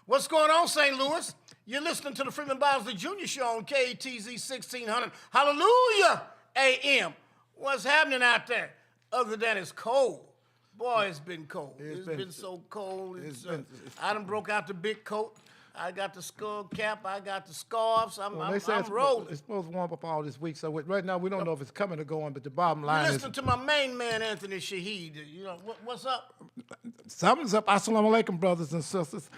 What's going on, St. Louis? You're listening to the Freeman Bosley Jr. Show on KTZ 1600. Hallelujah, AM. What's happening out there? Other than it's cold. Boy, it's been cold. It's been so cold. I done broke out the big coat. I got the skull cap. I got the scarves. I'm rolling. It's supposed to warm up all this week. So right now we don't know if it's coming or going. But the bottom line is, listen to my main man, Anthony Shaheed. You know what's up? Something's up. Assalamu alaikum, brothers and sisters.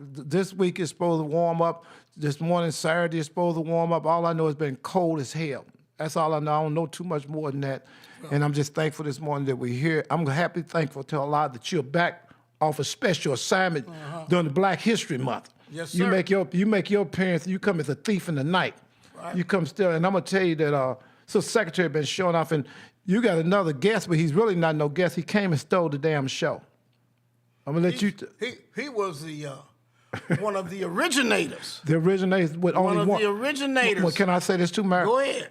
This week is supposed to warm up. This morning, Saturday, is supposed to warm up. All I know is been cold as hell. That's all I know. I don't know too much more than that. And I'm just thankful this morning that we're here. I'm happy, thankful to Allah that you're back off a special assignment during the Black History Month. Yes, sir. You make your appearance. You come as a thief in the night. Right. You come still, and I'm gonna tell you that Sister Secretary been showing off, and you got another guest, but he's really not no guest. He came and stole the damn show. I'm gonna let you. He was the one of the originators. The originators with only one. One of the originators. Well, can I say this too, Mary? Go ahead.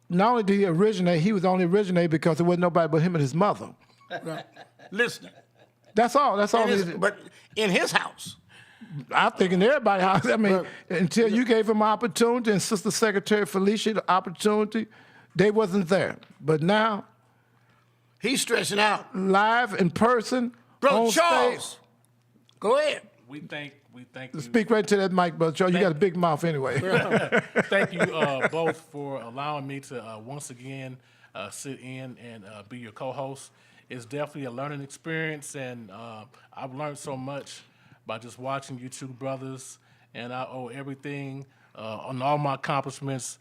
Not only did he originate, he was only originated because there wasn't nobody but him and his mother. Right. Listening. That's all. That's all. But in his house. I'm thinking everybody's house. I mean, until you gave him opportunity and Sister Secretary Felicia the opportunity, they wasn't there. But now, he's stretching out. Live in person. Brother Charles. Stage. Go ahead. We thank you. Speak right to that mic, Brother Charles. You got a big mouth anyway. Thank you both for allowing me to once again sit in and be your co-host. It's definitely a learning experience, and I've learned so much by just watching you two brothers, and I owe everything on all my accomplishments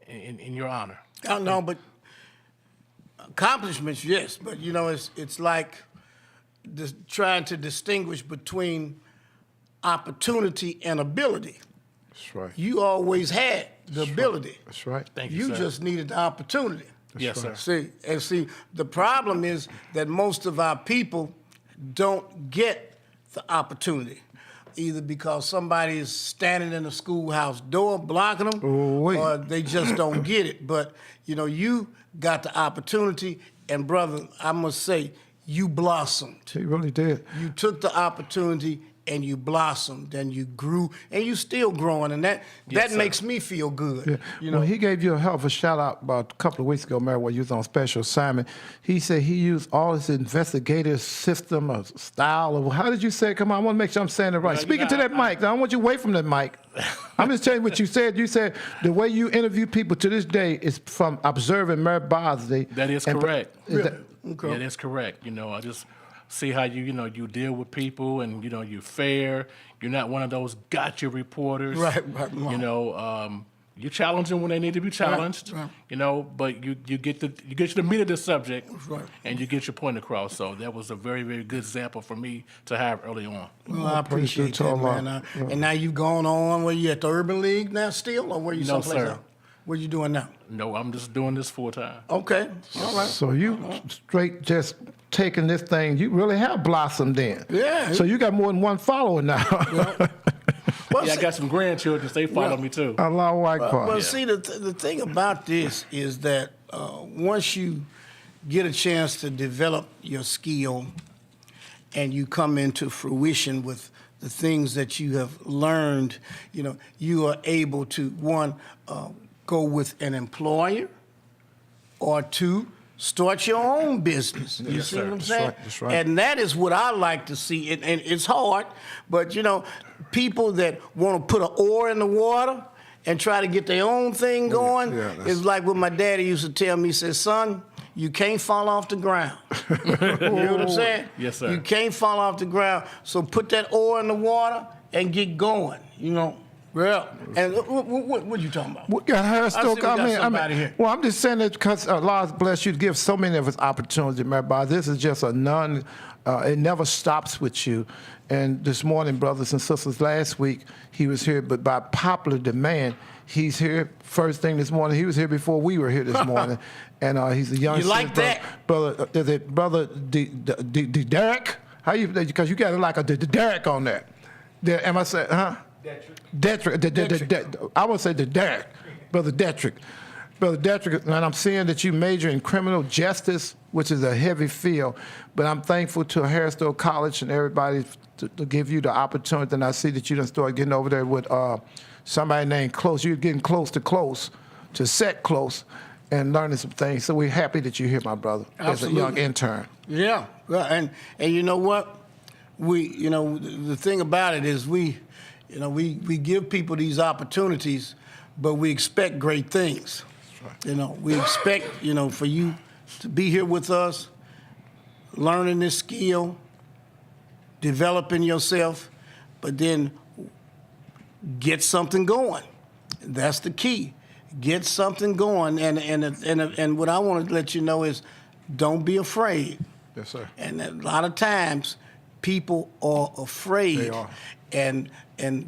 in your honor. No, but accomplishments, yes, but you know, it's like trying to distinguish between opportunity and ability. That's right. You always had the ability. Right. That's right. Thank you, You sir. just needed the opportunity. Yes, right. sir. See, the problem is that most of our people don't get the opportunity, either because somebody is standing in the schoolhouse door blocking them, or they just don't get it. But, you know, you got the opportunity, and brother, I must say, you blossomed. He really did. You took the opportunity and you blossomed and you grew and you still growing, and that makes me feel good. Yeah. You know, well, he gave you a hell of a shout out about a couple of weeks ago, Mary, while you was on special assignment. He said he used all his investigative system or style. Or how did you say it? Come on, I want to make sure I'm saying it right. Speaking to that mic. I don't want you away from that mic. I'm just telling you what you said. You said the way you interview people to this day is from observing Mary Bosley. That is correct. Okay. That is correct. You know, I just see how you deal with people, and you're fair. You're not one of those gotcha reporters. Right. You know, you challenge them when they need to be challenged. Right. You know, but you get to the meat of the subject, right, and you get your point across. So that was a very, very good example for me to have early on. Well, I appreciate that, man. And now you've gone on. Were you at the Urban League now still, or were you someplace else? What are you doing now? No, I'm just doing this full time. Okay, all right. So you straight just taking this thing, you really have blossomed in. Yeah. So you got more than one follower now. Yeah, I got some grandchildren. They follow me too. Allahu Akbar. Well, see, the thing about this is that once you get a chance to develop your skill and you come into fruition with the things that you have learned, you are able to, one, go with an employer, or two, start your own business. You see what I'm saying? That's right. And that is what I like to see. And it's hard, but people that want to put an oar in the water and try to get their own thing going, it's like what my daddy used to tell me. He said, son, you can't fall off the ground. You know what I'm saying? Yes, sir. You can't fall off the ground. So put that oar in the water and get going, Well, and what you talking about? Well, I'm just saying that because Allah's blessed you to give so many of us opportunities, Mary. This is just it never stops with you. And this morning, brothers and sisters, last week he was here, but by popular demand, he's here first thing this morning. He was here before we were here this morning. And he's a young You like that? Brother Derek? How you, because you got like a Derek on there. Am I saying, huh? Detrick. I would say the Derek, Brother Detrick. And I'm seeing that you major in criminal justice which is a heavy field. But I'm thankful to Harrisville College and everybody to give you the opportunity. And I see that you done started getting over there with somebody named Close. You're getting close to set close and learning some things. So we're happy that you're here, my brother, Absolutely. as a young intern. Yeah, and you know what? The thing about it is we give people these opportunities, but we expect great things. Right. We expect, for you to be here with us, learning this skill, developing yourself, but then get something going. That's the key. Get something going, and what I want to let you know is, don't be afraid. Yes, sir. And a lot of times, people are afraid. They are. And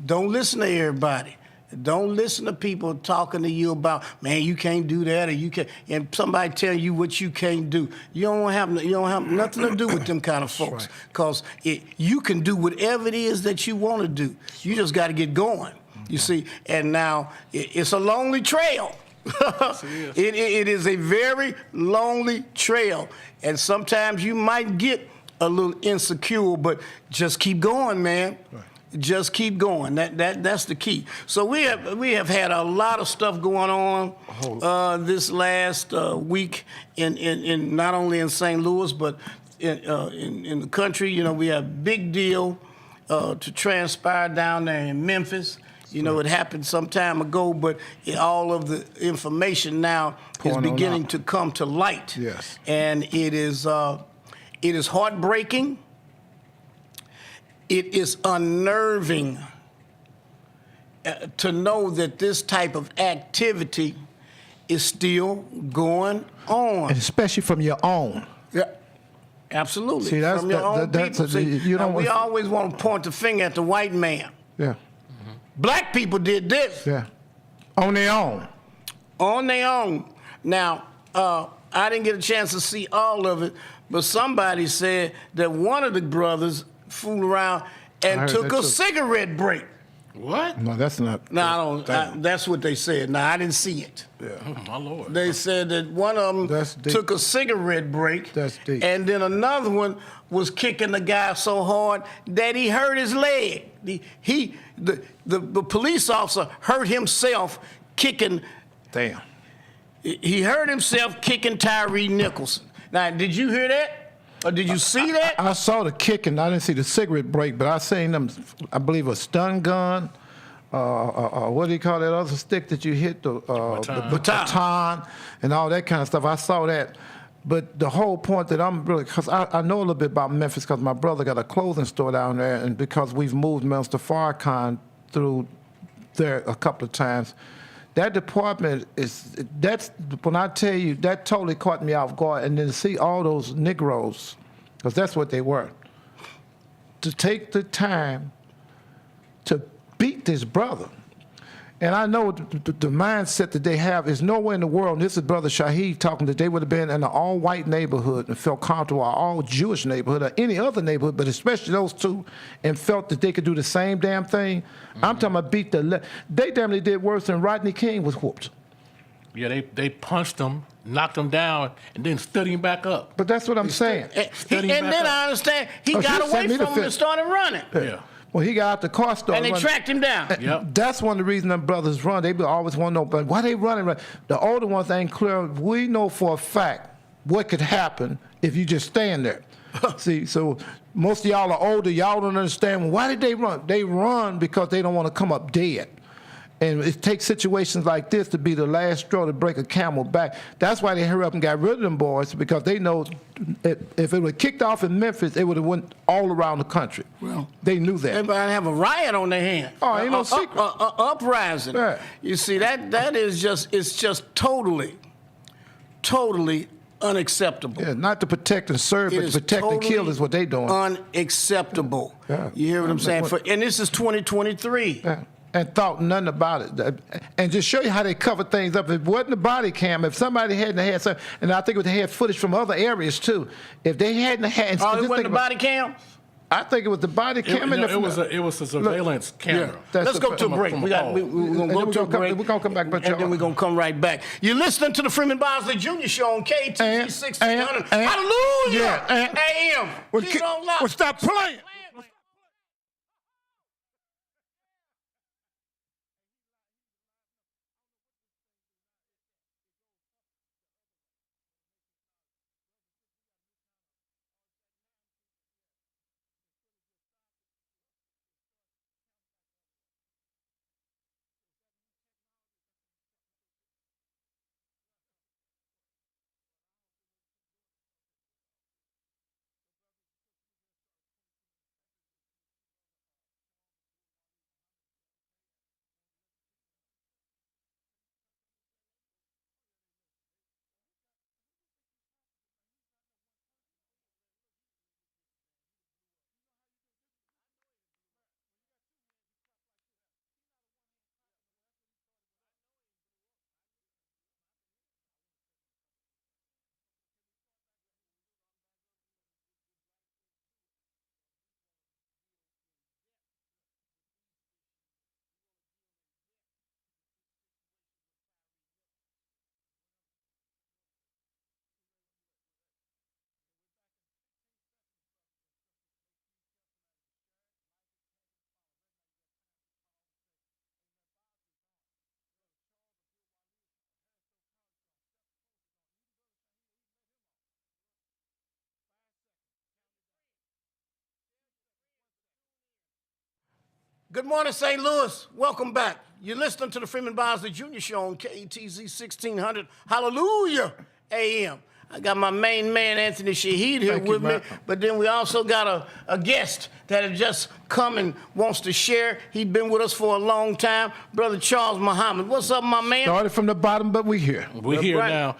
don't listen to everybody. Don't listen to people talking to you about, man, you can't do that, or you can't. And somebody telling you what you can't do. You don't have nothing to do with them kind of folks, because you can do whatever it is that you want to do. You just got to get going. You see, and now it's a lonely trail. It is a very lonely trail, and sometimes you might get a little insecure, but just keep going, man. Right. Just keep going. That's the key. So we have had a lot of stuff going on this last week in not only in St. Louis but in the country. We have a big deal to transpire down there in Memphis. It happened some time ago, but all of the information now is beginning to come to light. Yes. And it is heartbreaking. It is unnerving to know that this type of activity is still going on. And especially from your own. Yeah, absolutely. See, that's from your own people. We always want to point the finger at the white man. Yeah. Black people did this. Yeah. On their own. On their own. Now, I didn't get a chance to see all of it, but somebody said that one of the brothers fooled around and took a cigarette break. What? No, that's not. No, that's what they said. No, I didn't see it. Yeah. Oh, my Lord. They said that one of them took a cigarette break. That's deep. And then another one was kicking the guy so hard that he hurt his leg. The police officer hurt himself kicking. Damn. He hurt himself kicking Tyree Nicholson. Now, did you hear that? Or did you see that? I saw the kicking. I didn't see the cigarette break, but I seen them, I believe, a stun gun. What do you call that other stick that you hit? The baton and all that kind of stuff. I saw that. But the whole point that I'm really, because I know a little bit about Memphis because my brother got a clothing store down there, and because we've moved Mr. Farrakhan through there a couple of times, that department that's when I tell you, that totally caught me off guard. And then to see all those Negroes, because that's what they were, to take the time to beat this brother. And I know the mindset that they have is nowhere in the world, and this is Brother Shaheed talking, that they would have been in an all-white neighborhood and felt comfortable, or all-Jewish neighborhood, or any other neighborhood, but especially those two, and felt that they could do the same damn thing. Mm-hmm. I'm talking about they damn near did worse than Rodney King was whooped. Yeah, they punched him, knocked him down, and then stood him back up. But that's what I'm saying. And then I understand he got away from him and started running. Yeah. Well, he got out the car store. And they tracked him down. Yep. That's one of the reasons them brothers run. They always want to know, but why they running? The older ones ain't clear. We know for a fact what could happen if you just stand there. See, so most of y'all are older. Y'all don't understand. Why did they run? They run because they don't want to come up dead. And it takes situations like this to be the last straw to break a camel back. That's why they hurry up and got rid of them boys, because they know if it would have kicked off in Memphis, it would have went all around the country. Well, they knew that. Everybody have a riot on their hands. Oh, ain't no secret. Uprising. Yeah. You see, that is just totally unacceptable. Yeah, not to protect and serve, but to protect and kill is what they doing. Unacceptable. Yeah. You hear what I'm saying? And this is 2023. Yeah. And thought nothing about it. And just show you how they cover things up. If it wasn't a body cam, if somebody hadn't had some, and I think they had footage from other areas too, if they hadn't had... Oh, it wasn't a body cam? I think it was the body cam. It was a surveillance camera. Let's go to a break. We're going to go to a break. We're going to come back. And then we're going to come right back. You're listening to the Freeman Bosley Jr. Show on KTZ 1600. Hallelujah! AM. Keep it on lock. Well, stop playing. Good morning, St. Louis. Welcome back. You're listening to the Freeman Bosley Jr. Show on KTZ 1600. Hallelujah, AM. I got my main man, Anthony Shaheed, here with me. But then we also got a guest that has just come and wants to share. He's been with us for a long time. Brother Charles Muhammad. What's up, my man? Started from the bottom, but we're here. We're here now.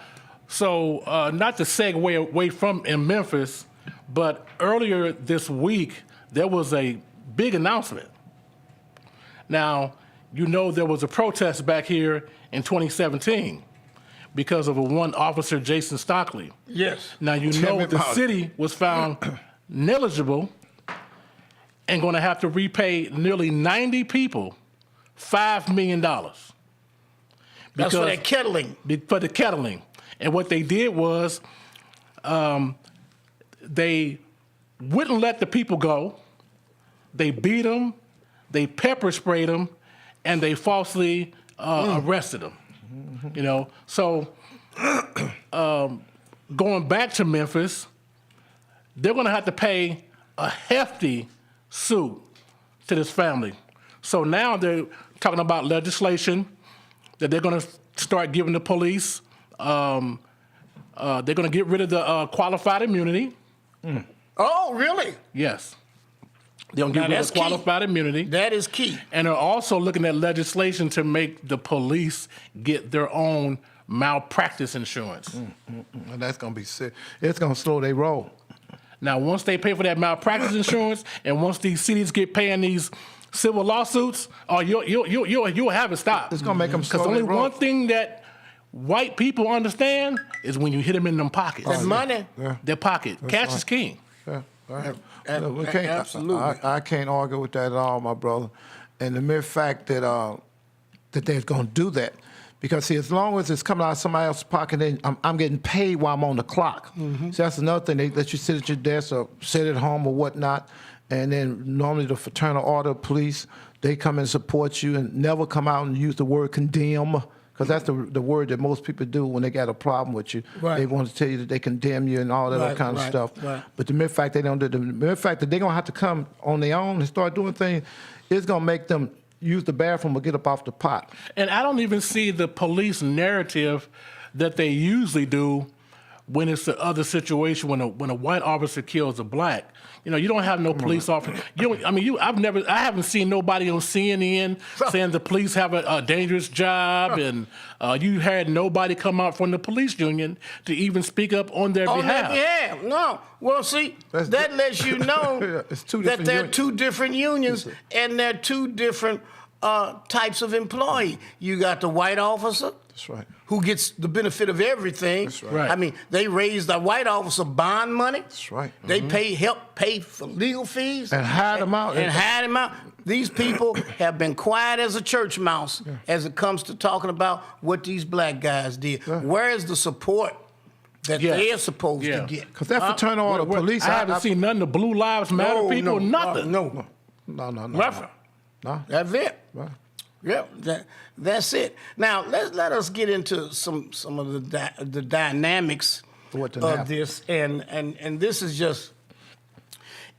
So not to segue away from in Memphis, but earlier this week, there was a big announcement. Now, you know there was a protest back here in 2017 because of one officer, Jason Stockley. Yes. Now, you know the city was found ineligible and going to have to repay nearly 90 people $5 million. That's for that kettling. For the kettling. And what they did was they wouldn't let the people go. They beat them. They pepper sprayed them, and they falsely arrested them. You know, so going back to Memphis, they're going to have to pay a hefty suit to this family. So now they're talking about legislation that they're going to start giving the police. They're going to get rid of the qualified immunity. Oh, really? Yes. They're going to get rid of qualified immunity. That is key. And they're also looking at legislation to make the police get their own malpractice insurance. And that's going to be sick. It's going to slow their roll. Now, once they pay for that malpractice insurance, and once these cities get paying these civil lawsuits, you'll have it stop. It's going to make them slow Because only their roll. one thing that white people understand is when you hit them in them pockets. That money. Yeah. Their pocket. Cash is king. Yeah. Right. Absolutely. I can't argue with that at all, my brother. And the mere fact that that they're going to do that, because see, as long as it's coming out of somebody else's pocket, then I'm getting paid while I'm on the clock. So that's another thing. They let you sit at your desk or sit at home or whatnot, and then normally the fraternal order of police, they come and support you and never come out and use the word condemn. Because that's the word that most people do when they got a problem with you. Right. They want to tell you that they condemn you and all that other kind of stuff. Right. But the mere fact they don't do the mere fact that they're gonna have to come on their own and start doing things, it's gonna make them use the bathroom or get up off the pot. And I don't even see the police narrative that they usually do when it's the other situation when a white officer kills a black. You know, you don't have no police officer. I haven't seen nobody on CNN saying the police have a dangerous job, and you had nobody come out from the police union to even speak up on their behalf. Yeah, no. Well, see, that lets you know It's two that different they're unions. two different unions and they're two different types of employee. You got the white officer. That's right. Who gets the benefit of everything. That's right. Right. I mean, they raise the white officer bond money. That's right. They help pay for legal fees. And hide them out. And hide them out. These people have been quiet as a church mouse as it comes to talking about what these black guys did. Where is the support that they're supposed to get? Because that fraternal order police... I haven't seen none of the Blue Lives Matter people, nothing. No. Nothing. No. That's it. Right. Yeah, that's it. Now let us get into some of the dynamics of this, and this is just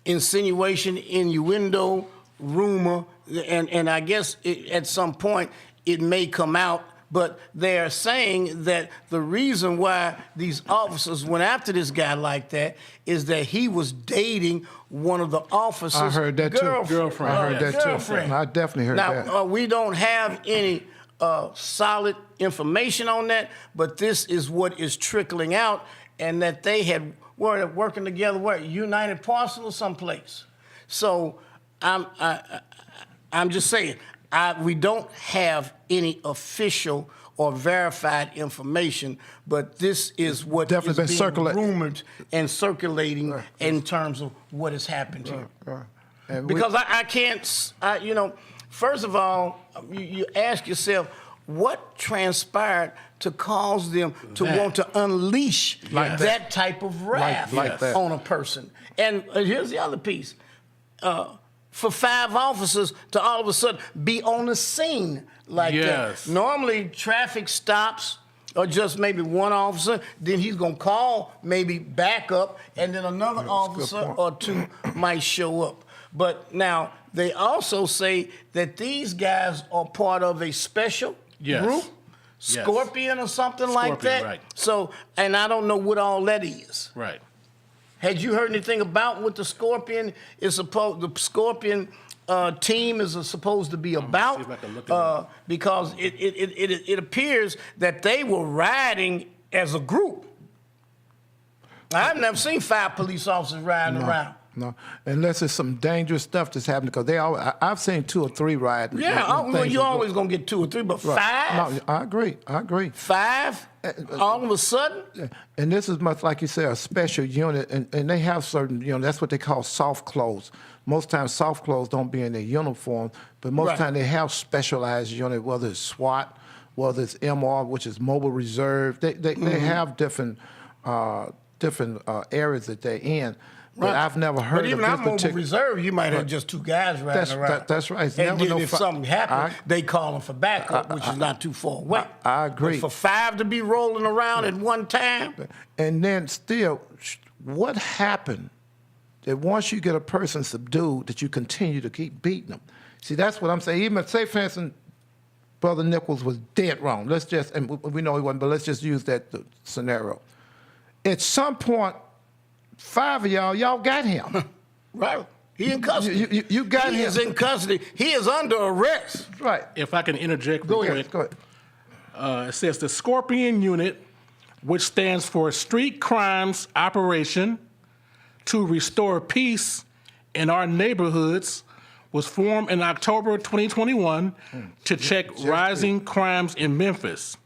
insinuation, innuendo, rumor, and I guess at some point it may come out. But they're saying that the reason why these officers went after this guy like that is that he was dating one of the officers' I heard that Girlfriend. I heard that girlfriend. too. I definitely heard that. Now, we don't have any solid information on that, but this is what is trickling out, and that they were working together, United Parcel or someplace. So I'm just saying, we don't have any official or verified information, but this is what Definitely is been being rumored and circulating in terms of what has happened here. Because I can't, first of all, you ask yourself, what transpired to cause them to want to unleash that type of wrath on a person? And here's the other piece. For 5 officers to all of a sudden be on the scene like that. Normally, traffic stops or just maybe one officer, then he's going to call maybe backup, and then another officer or 2 might show up. But now, they also say that these guys are part of a special group, Scorpion or something like that. Right. So, and I don't know what all that is. Right. Had you heard anything about what the Scorpion is supposed? The Scorpion team is supposed to be about? See if I can look it up. Because it appears that they were riding as a group. I've never seen 5 police officers riding around. No, unless it's some dangerous stuff that's happening, because I've seen 2 or 3 riding. Yeah, well, you're always gonna get 2 or 3, but 5? No, I agree. 5? All of a sudden? And this is much like you say, a special unit, and they have certain, that's what they call soft clothes. Most times, soft clothes don't be in their uniform, but most times they have specialized unit, whether it's SWAT, whether it's MR, which is Mobile Reserve. They have different areas that they're in. But I've never heard of this. But even our Mobile Reserve, you might have just 2 guys riding around. That's right. It's and never then if something happened, they call them for backup, which is not too far away. I agree. But for 5 to be rolling around at one time? And then still, what happened that once you get a person subdued, that you continue to keep beating them? See, that's what I'm saying. Even, say, for instance, Brother Nichols was dead wrong. Let's just, and we know he wasn't, but let's just use that scenario. At some point, 5 of y'all got him. Right. He in custody. You got him. He is in custody. He is under arrest. Right. If I can interject Go real ahead. quick. It says the Scorpion Unit, which stands for Street Crimes Operation to Restore Peace in Our Neighborhoods, was formed in October 2021 to check rising crimes in Memphis.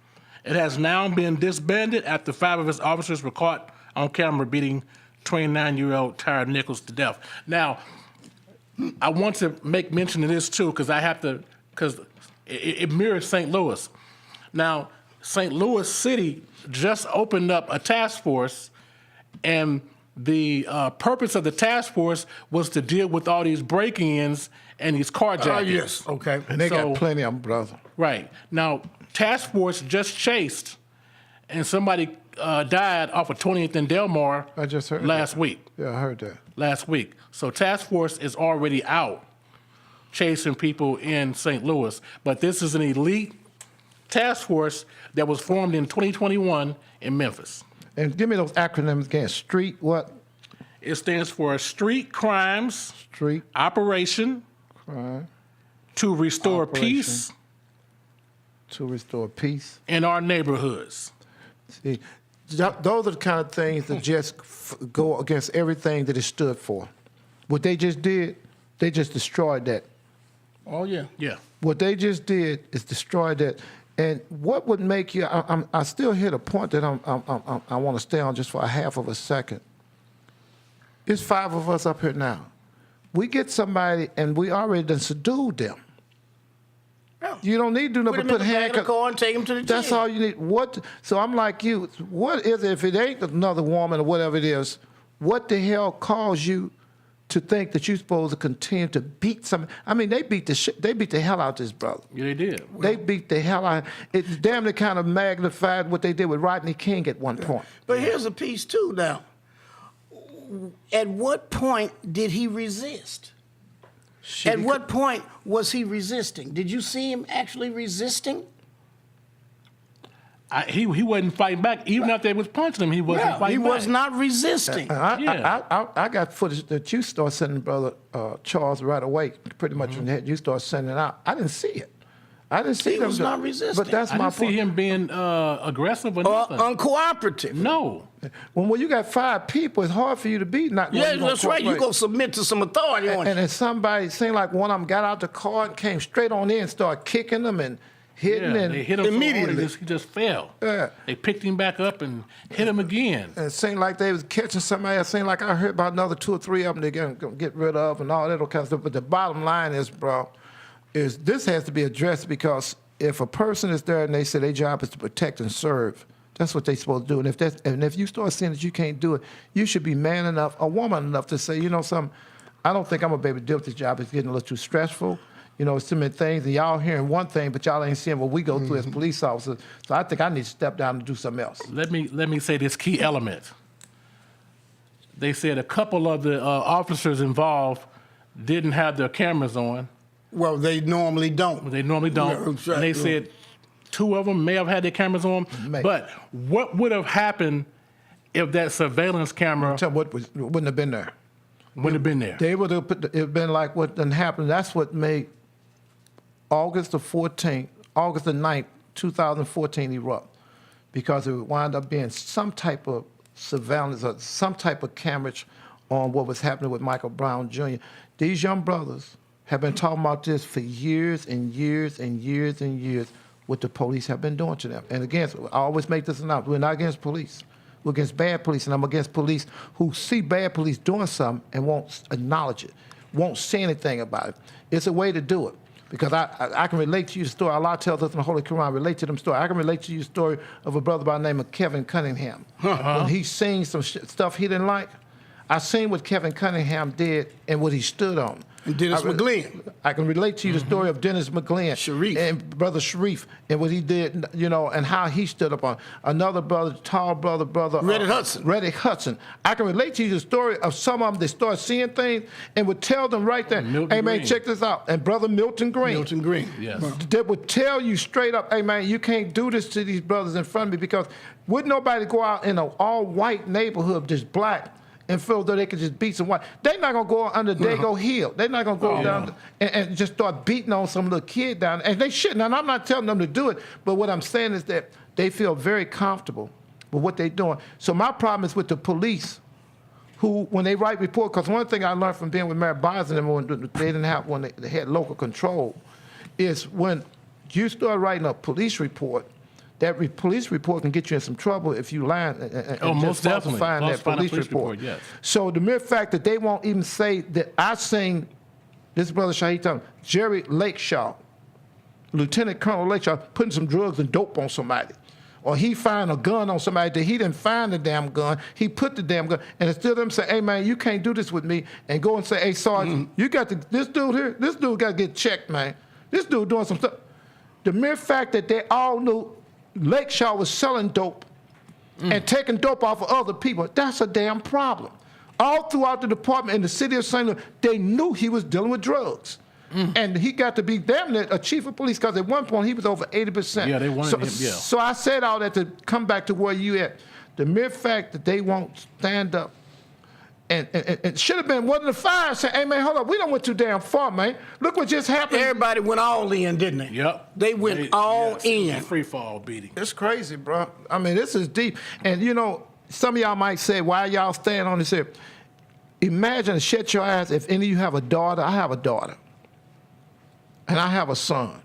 It has now been disbanded after 5 of its officers were caught on camera beating 29-year-old Tyre Nichols to death. Now, I want to make mention of this too, because it mirrors St. Louis. Now, St. Louis City just opened up a task force, and the purpose of the task force was to deal with all these break-ins and these carjackings. Yes, okay. And they got plenty of them, brother. Right. Now, task force just chased, and somebody died off of 20th and Delmar I just heard last week. Yeah, I heard that. Last week. So task force is already out chasing people in St. Louis. But this is an elite task force that was formed in 2021 in Memphis. And give me those acronyms again. Street what? It stands for Street Crimes Street Operation Crime to Restore Operation. Peace To Restore Peace in Our Neighborhoods. See, those are the kind of things that just go against everything that it stood for. What they just did, they just destroyed that Oh, yeah. Yeah. What they just did is destroy that. And what would make you? I still hit a point that I want to stay on just for a half of a second. It's 5 of us up here now. We get somebody and we already done subdued them. Yeah. You don't need to do nothing Put but him put in the back of the handcuffs. car and take him to the jail. That's all you need. What? So I'm like you. What is it if it ain't another woman or whatever it is? What the hell caused you to think that you're supposed to continue to beat some? I mean, they beat the hell out this brother. Yeah, they did. They beat the hell out. It damn near kind of magnified what they did with Rodney King at one point. But here's a piece, too, now. At what point did he resist? At what point was he resisting? Did you see him actually resisting? He wasn't fighting back. Even after they was punching him, he wasn't Yeah, fighting he back. was not resisting. I got footage that you start sending, Brother Charles, right away. Pretty much when you start sending it out. I didn't see it. I didn't see He them. was not resisting. But that's I my didn't see point. him being aggressive or nothing. Uncooperative. No. When you got 5 people, it's hard for you to beat. Not Yeah, that's right. You're going to submit to some authority on And you. then somebody seemed like one of them got out the car and came straight on in and started kicking them and hitting Yeah, and they hit him immediately. So hard, he just fell. Yeah. They picked him back up and hit him again. And it seemed like they was catching somebody. It seemed like I heard about another 2 or 3 of them they're going to get rid of and all that kind of stuff. But the bottom line is, bro, is this has to be addressed because if a person is there and they say their job is to protect and serve, that's what they're supposed to do. And if you start seeing that you can't do it, you should be man enough, or woman enough to say, you know something, I don't think I'm going to be able to deal with this job. It's getting a little too stressful. You know, it's too many things, and y'all hearing one thing, but y'all ain't seeing what we go through as police officers. So I think I need to step down and do something else. Let me say this key element. They said a couple of the officers involved didn't have their cameras on. Well, they normally don't. They normally don't. Yeah, exactly. And they said 2 of them may have had their cameras on. May. But what would have happened if that surveillance camera Tell me what wouldn't have been there. wouldn't have been there? They would have it been like what done happened. That's what made August the 9th, 2014 erupt. Because it would wind up being some type of surveillance or some type of cameras on what was happening with Michael Brown Jr. These young brothers have been talking about this for years and years and years and years, what the police have been doing to them. And again, I always make this announcement, we're not against police. We're against bad police, and I'm against police who see bad police doing something and won't acknowledge it, won't say anything about it. It's a way to do it. Because I can relate to you the story. Allah tells us in the Holy Quran, relate to them story. I can relate to you the story of a brother by the name of Kevin Cunningham. When he seen some stuff he didn't like, I seen what Kevin Cunningham did and what he stood on. And Dennis McGlynn. I can relate to you the story of Dennis McGlynn. Sharif. And Brother Sharif and what he did, you know, and how he stood up on. Another brother, tall brother. Reddick Hudson. Reddick Hudson. I can relate to you the story of some of them that start seeing things and would tell them right there, Milton hey, man, Green. check this out. And Brother Milton Green. Milton Green. Yes. That would tell you straight up, hey, man, you can't do this to these brothers in front of me because would nobody go out in an all-white neighborhood, just black, and feel that they could just beat some white. They're not going to go under Dago Hill. They're not going to go down and just start beating on some little kid down. And they shouldn't. And I'm not telling them to do it. But what I'm saying is that they feel very comfortable with what they're doing. So my problem is with the police who, when they write report, because one thing I learned from being with Mary Byers and them when they had local control, is when you start writing a police report, that police report can get you in some trouble if you lie and most just definitely. falsifying that Falsifying a police police report. report, yes. So the mere fact that they won't even say that I seen this brother Shahid Thomas, Jerry Lakeshaw, Lieutenant Colonel Lakeshaw, putting some drugs and dope on somebody. Or he found a gun on somebody that he didn't find the damn gun. He put the damn gun, and it's still them say, hey, man, you can't do this with me, and go and say, hey, Sergeant, you got to, this dude here, this dude got to get checked, man. This dude doing some stuff. The mere fact that they all knew Lakeshaw was selling dope and taking dope off of other people, that's a damn problem. All throughout the department in the city of St. Louis, they knew he was dealing with drugs. And he got to be damn near a chief of police because at one point he was over 80%. Yeah, they wanted him, yeah. So I said all that to come back to where you at. The mere fact that they won't stand up and it should have been one of the 5 saying, hey, man, hold up, we done went too damn far, man. Look what just happened. Everybody went all in, didn't they? Yep. They went all in. Free fall beating. It's crazy, bro. I mean, this is deep. And, you know, some of y'all might say, why y'all staying on this here? Imagine, shut your eyes, if any of you have a daughter. I have a daughter. and I have a son,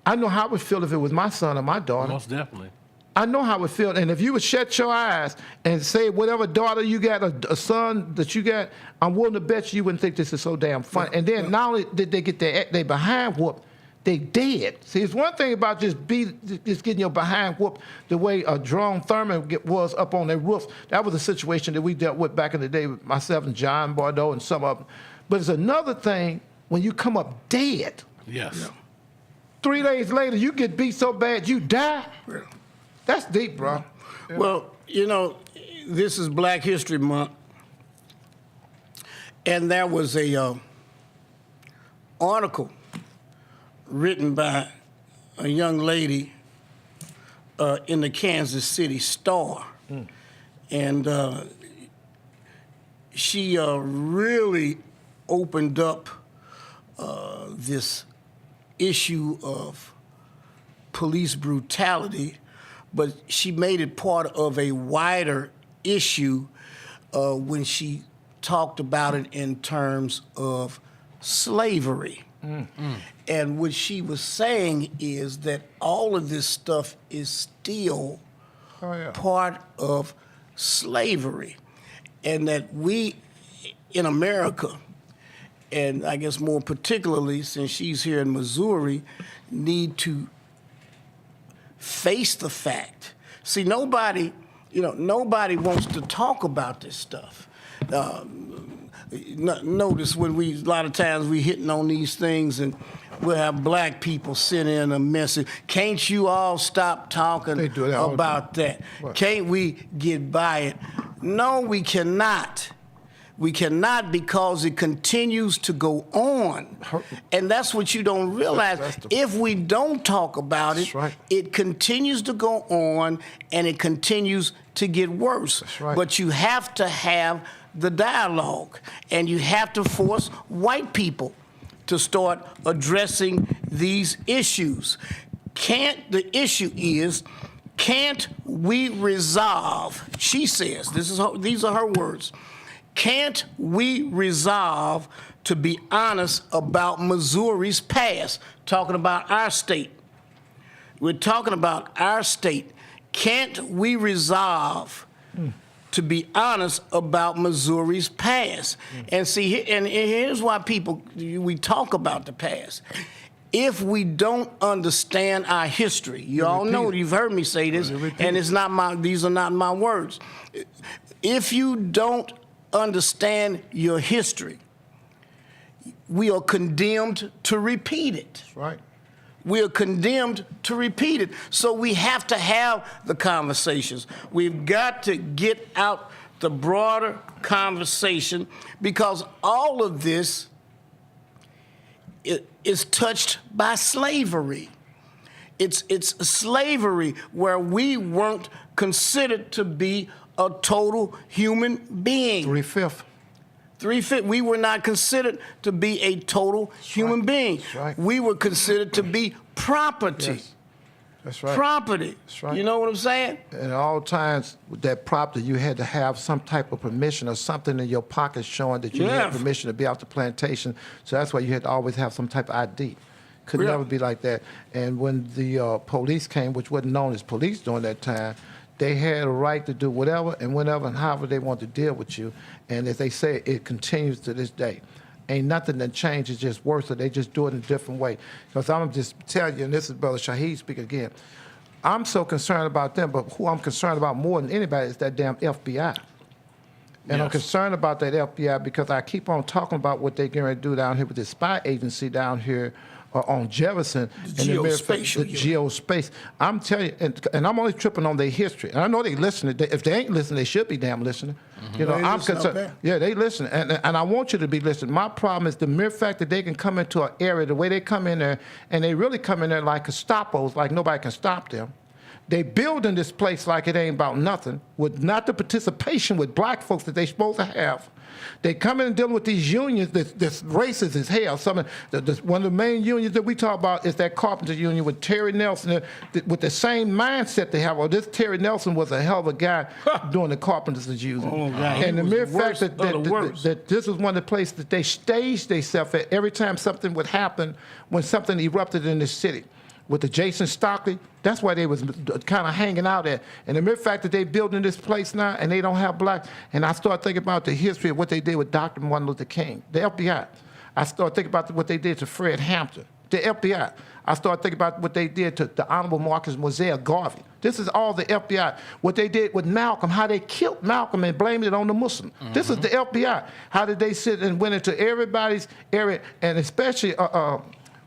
I know how it would feel if it was my son or my daughter. Most definitely. I know how it feels. And if you would shut your eyes and say whatever daughter you got, a son that you got, I'm willing to bet you wouldn't think this is so damn funny. And then not only did they get their behind whooped, they dead. See, it's one thing about just getting your behind whooped the way a drone Thurman was up on their roof. That was a situation that we dealt with back in the day with myself and John Bordeaux and some of them. But it's another thing when you come up dead. Yes. Yeah. 3 days later, you get beat so bad you die. Yeah. That's deep, bro. Yeah. Well, you know, this is Black History Month, and there was a article written by a young lady in the Kansas City Star, and she really opened up this issue of police brutality, but she made it part of a wider issue when she talked about it in terms of slavery. And what she was saying is that all of this stuff is still part of slavery, and that we in America, and I guess more particularly since she's here in Missouri, need to face the fact. See, nobody wants to talk about this stuff. Notice when a lot of times we hitting on these things and we'll have black people send in a message, can't you all stop talking about that? What? Can't we get by it? No, we cannot. We cannot, because it continues to go on. And that's what you don't realize. If we don't talk about it, it continues to go on and it continues to get worse. But you have to have the dialogue, and you have to force white people to start addressing these issues. The issue is, can't we resolve, she says, these are her words, can't we resolve to be honest about Missouri's past? Talking about our state. We're talking about our state. Can't we resolve to be honest about Missouri's past? And see, and here's why we talk about the past. If we don't understand our history, you all know, you've heard me say this, and these are not my words. If you don't understand your history, we are condemned to repeat it. That's right. We are condemned to repeat it. So we have to have the conversations. We've got to get out the broader conversation, because all of this is touched by slavery. It's slavery where we weren't considered to be a total human being. 3/5. 3/5. We were not considered to be a total human being. That's right. We were considered to be property. Yes. That's right. Property. That's right. You know what I'm saying? And at all times with that property, you had to have some type of permission or something in your pocket showing that you had permission to be off the plantation. So that's why you had to always have some type of ID. Could never be like that. And when the police came, which wasn't known as police during that time, they had a right to do whatever and whenever and however they want to deal with you. And as they say, it continues to this day. Ain't nothing that changes, just worse, or they just do it in a different way. Because I'm just telling you, and this is Brother Shaheed speaking again, I'm so concerned about them, but who I'm concerned about more than anybody is that damn FBI. And I'm concerned about that FBI because I keep on talking about what they're going to do down here with this spy agency down here on Jefferson. The geospace. I'm telling you, and I'm only tripping on their history. And I know they listening. If they ain't listening, they should be damn listening. You know, I'm concerned. Yeah, they listen. And I want you to be listening. My problem is the mere fact that they can come into an area, the way they come in there, and they really come in there like Gestapos, like nobody can stop them. They building this place like it ain't about nothing, with not the participation with black folks that they supposed to have. They come in and dealing with these unions that's racist as hell. One of the main unions that we talk about is that carpenter union with Terry Nelson, with the same mindset they have. Well, this Terry Nelson was a hell of a guy doing the carpenters' union. Oh, God. And the mere fact worst that this was one of the places that they staged themselves at every time something would happen when something erupted in this city. With the Jason Stockley, that's why they was kind of hanging out at. And the mere fact that they building this place now and they don't have black, and I start thinking about the history of what they did with Dr. Martin Luther King, the FBI. I start thinking about what they did to Fred Hampton, the FBI. I start thinking about what they did to the Honorable Marcus Mosier Garvey. This is all the FBI. What they did with Malcolm, how they killed Malcolm and blamed it on the Muslim. This is the FBI. How did they sit and went into everybody's area, and especially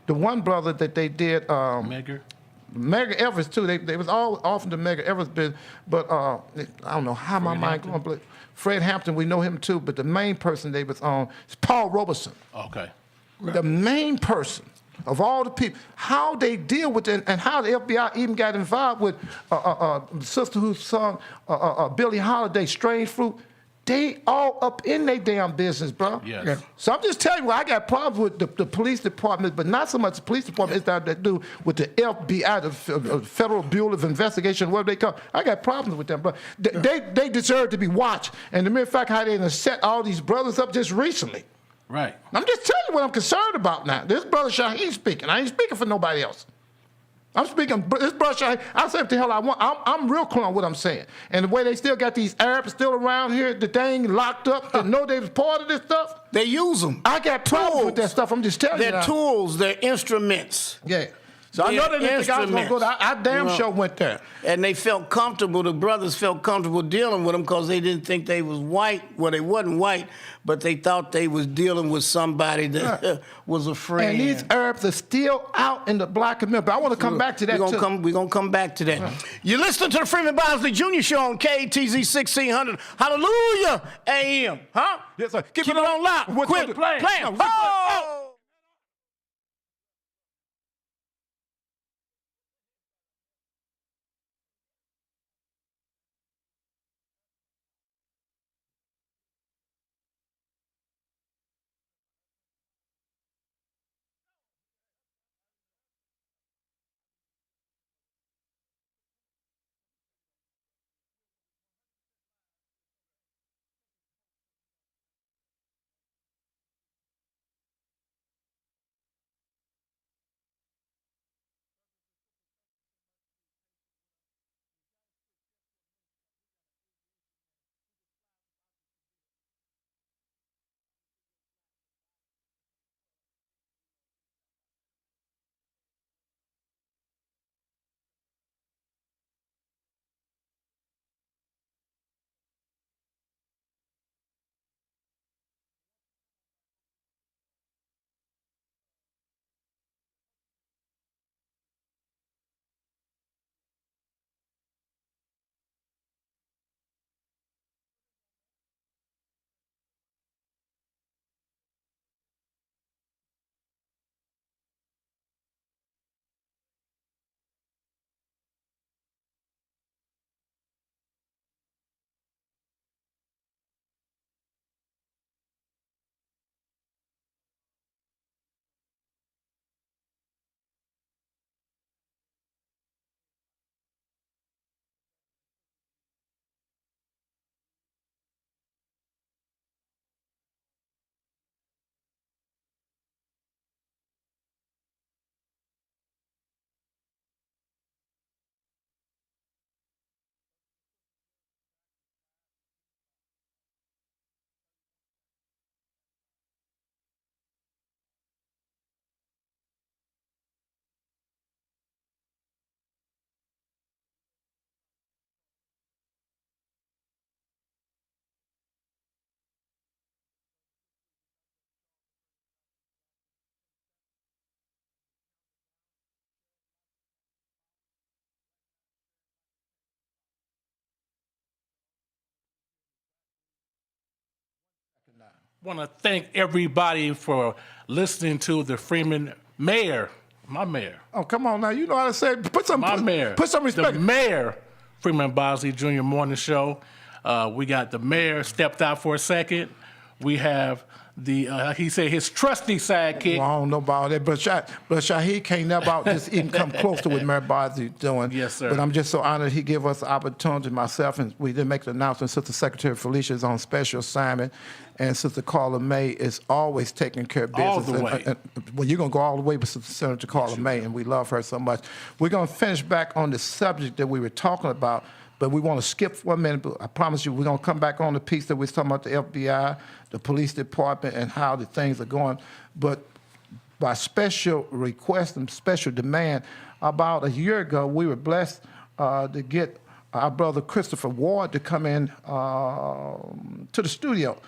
the one brother that they did, Medgar Evers too. They was all off into Medgar Evers' business, but I don't know how my mind going. But Fred Hampton, we know him too. But the main person they was on is Paul Robeson. Okay. The main person of all the people, how they deal with it, and how the FBI even got involved with the sister who sung Billie Holiday, "Strange Fruit." They all up in their damn business, bro. Yes. Yeah. So I'm just telling you, I got problems with the police department, but not so much the police department. It's that they do with the FBI, the Federal Bureau of Investigation, whatever they call it. I got problems with them, bro. They deserve to be watched. And the mere fact how they set all these brothers up just recently. Right. I'm just telling you what I'm concerned about now. This brother Shaheed speaking. I ain't speaking for nobody else. I'm speaking, this brother Shaheed, I say what the hell I want. I'm real clear on what I'm saying. And the way they still got these Arabs still around here, the thing locked up, that know they was part of this stuff. They use them. I got problems with that stuff. I'm just telling you. They're tools. They're instruments. Yeah. So I know they didn't think I was going to go there. I damn sure went there. And they felt comfortable. The brothers felt comfortable dealing with them because they didn't think they was white. Well, they wasn't white, but they thought they was dealing with somebody that was a friend. And these Arabs are still out in the black community. But I want to come back to that, We're going to come back to that. You're listening to the Freeman Bosley Jr. Show on KTZ 1600. Hallelujah AM. Huh? Yes, sir. Keep it on lock. Quit playing. Oh! Want to thank everybody for listening to the Freeman Mayor My mayor. Oh, come on now. You know how to say it. Put some respect. The mayor, Freeman Bosley Jr. Morning Show. We got the mayor stepped out for a second. We have he said his trusty sidekick. Well, I don't know about that, but Shaheed can't never out just even come close to what Mayor Bosley doing. Yes, sir. But I'm just so honored he gave us the opportunity, myself, and we did make the announcement. Sister Secretary Felicia is on special assignment, and Sister Carla May is always taking care of business. All the way. Well, you're going to go all the way with Sister Senator Carla May, and we love her so much. We're going to finish back on the subject that we were talking about, but we want to skip for a minute. But I promise you, we're going to come back on the piece that we was talking about the FBI, the police department, and how the things are going. But by special request and special demand, about a year ago, we were blessed to get our brother Christopher Ward to come in to the studio.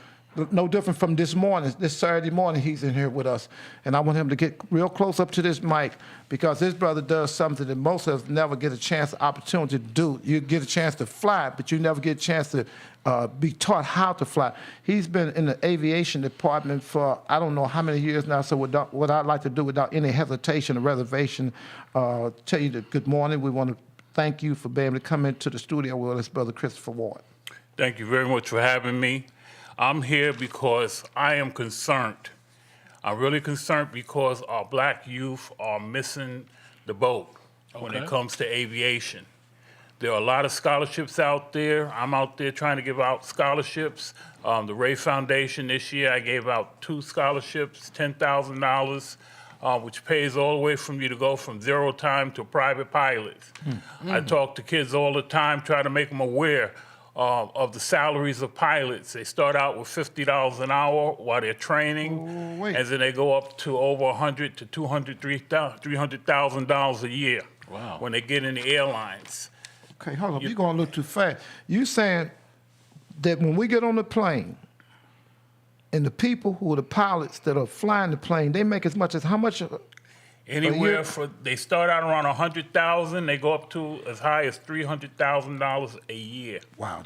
No different from this morning. This Saturday morning, he's in here with us. And I want him to get real close up to this mic because this brother does something that most of us never get a chance, opportunity to do. You get a chance to fly, but you never get a chance to be taught how to fly. He's been in the aviation department for I don't know how many years now, so what I'd like to do without any hesitation or reservation, tell you that good morning. We want to thank you for being able to come into the studio with us, Brother Christopher Ward. Thank you very much for having me. I'm here because I am concerned. I'm really concerned because our black youth are missing the boat when it comes to aviation. There are a lot of scholarships out there. I'm out there trying to give out scholarships. The Ray Foundation this year, I gave out 2 scholarships, $10,000, which pays all the way from you to go from 0 time to private pilots. I talk to kids all the time, try to make them aware of the salaries of pilots. They start out with $50 an hour while they're training, and then they go up to over $100,000 to $300,000 a year when they get in the airlines. Okay, hold on. You're going a little too fast. You saying that when we get on the plane, and the people who are the pilots that are flying the plane, they make as much as how much? Anywhere they start out around $100,000, they go up to as high as $300,000 a year. Wow,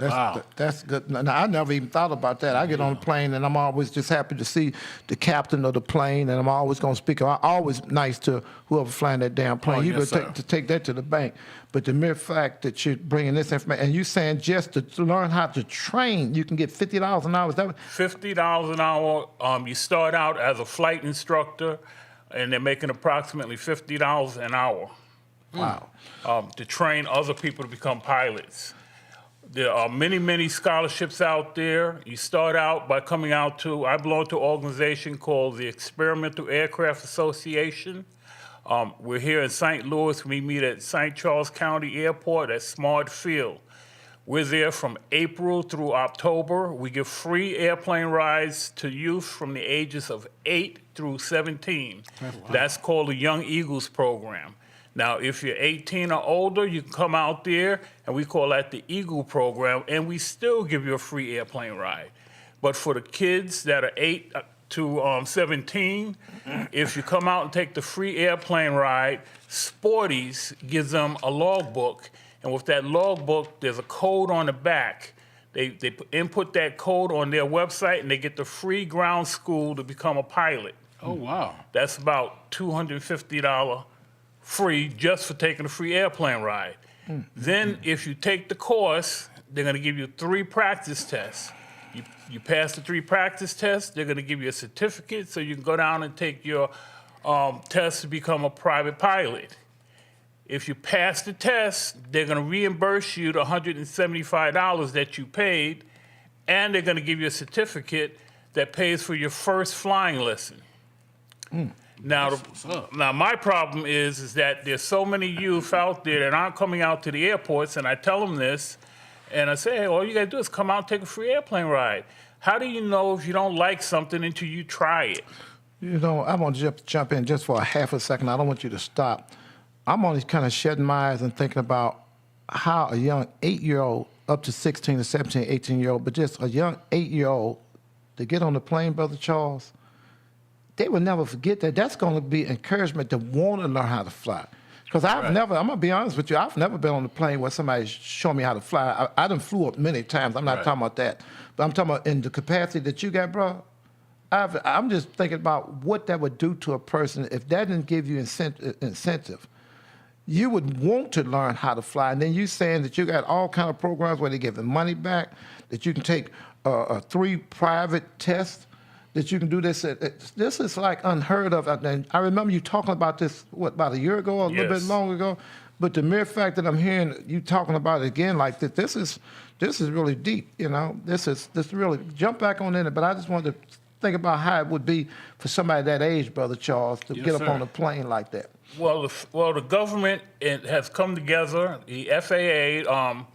that's good. Now, I never even thought about that. I get on the plane and I'm always just happy to see the captain of the plane, and I'm always going to speak. I'm always nice to whoever flying that damn plane. You better take that to the bank. But the mere fact that you're bringing this information, and you're saying just to learn how to train, you can get $50 an hour. Is that $50 an hour. You start out as a flight instructor, and they're making approximately $50 an hour. Wow. To train other people to become pilots. There are many, many scholarships out there. You start out by coming out to, I belong to an organization called the Experimental Aircraft Association. We're here in St. Louis. We meet at St. Charles County Airport at Smart Field. We're there from April through October. We give free airplane rides to youth from the ages of 8 through 17. Wow. That's called the Young Eagles program. Now, if you're 18 or older, you can come out there, and we call that the Eagle program, and we still give you a free airplane ride. But for the kids that are 8 to 17, if you come out and take the free airplane ride, Sporties gives them a logbook. And with that logbook, there's a code on the back. They input that code on their website, and they get the free ground school to become a pilot. Oh, wow. That's about $250 free just for taking a free airplane ride. Then if you take the course, they're going to give you 3 practice tests. You pass the 3 practice tests, they're going to give you a certificate so you can go down and take your test to become a private pilot. If you pass the test, they're going to reimburse you the $175 that you paid, and they're going to give you a certificate that pays for your first flying lesson. Now, my problem is that there's so many youth out there that aren't coming out to the airports, and I tell them this, and I say, hey, all you got to do is come out and take a free airplane ride. How do you know if you don't like something until you try it? You know, I want to jump in just for a half a second. I don't want you to stop. I'm only kind of shedding my eyes and thinking about how a young 8-year-old, up to 16 or 17, 18-year-old, but just a young 8-year-old to get on the plane, Brother Charles, they will never forget that. That's going to be encouragement to want to learn how to fly. Because I'm going to be honest with you, I've never been on a plane where somebody's showing me how to fly. I done flew up many times. I'm not talking about that. But I'm talking about in the capacity that you got, bro. I'm just thinking about what that would do to a person if that didn't give you incentive. You would want to learn how to fly, and then you saying that you got all kind of programs where they giving money back, that you can take 3 private tests, that you can do this. This is like unheard of. And I remember you talking about this, about a year ago or a little bit Yes. longer ago. But the mere fact that I'm hearing you talking about it again like that, this is really deep. You know, this really jump back on in it. But I just wanted to think about how it would be for somebody that age, Brother Charles, to Yes, get up sir. on a plane like that. Well, the government has come together. The FAA,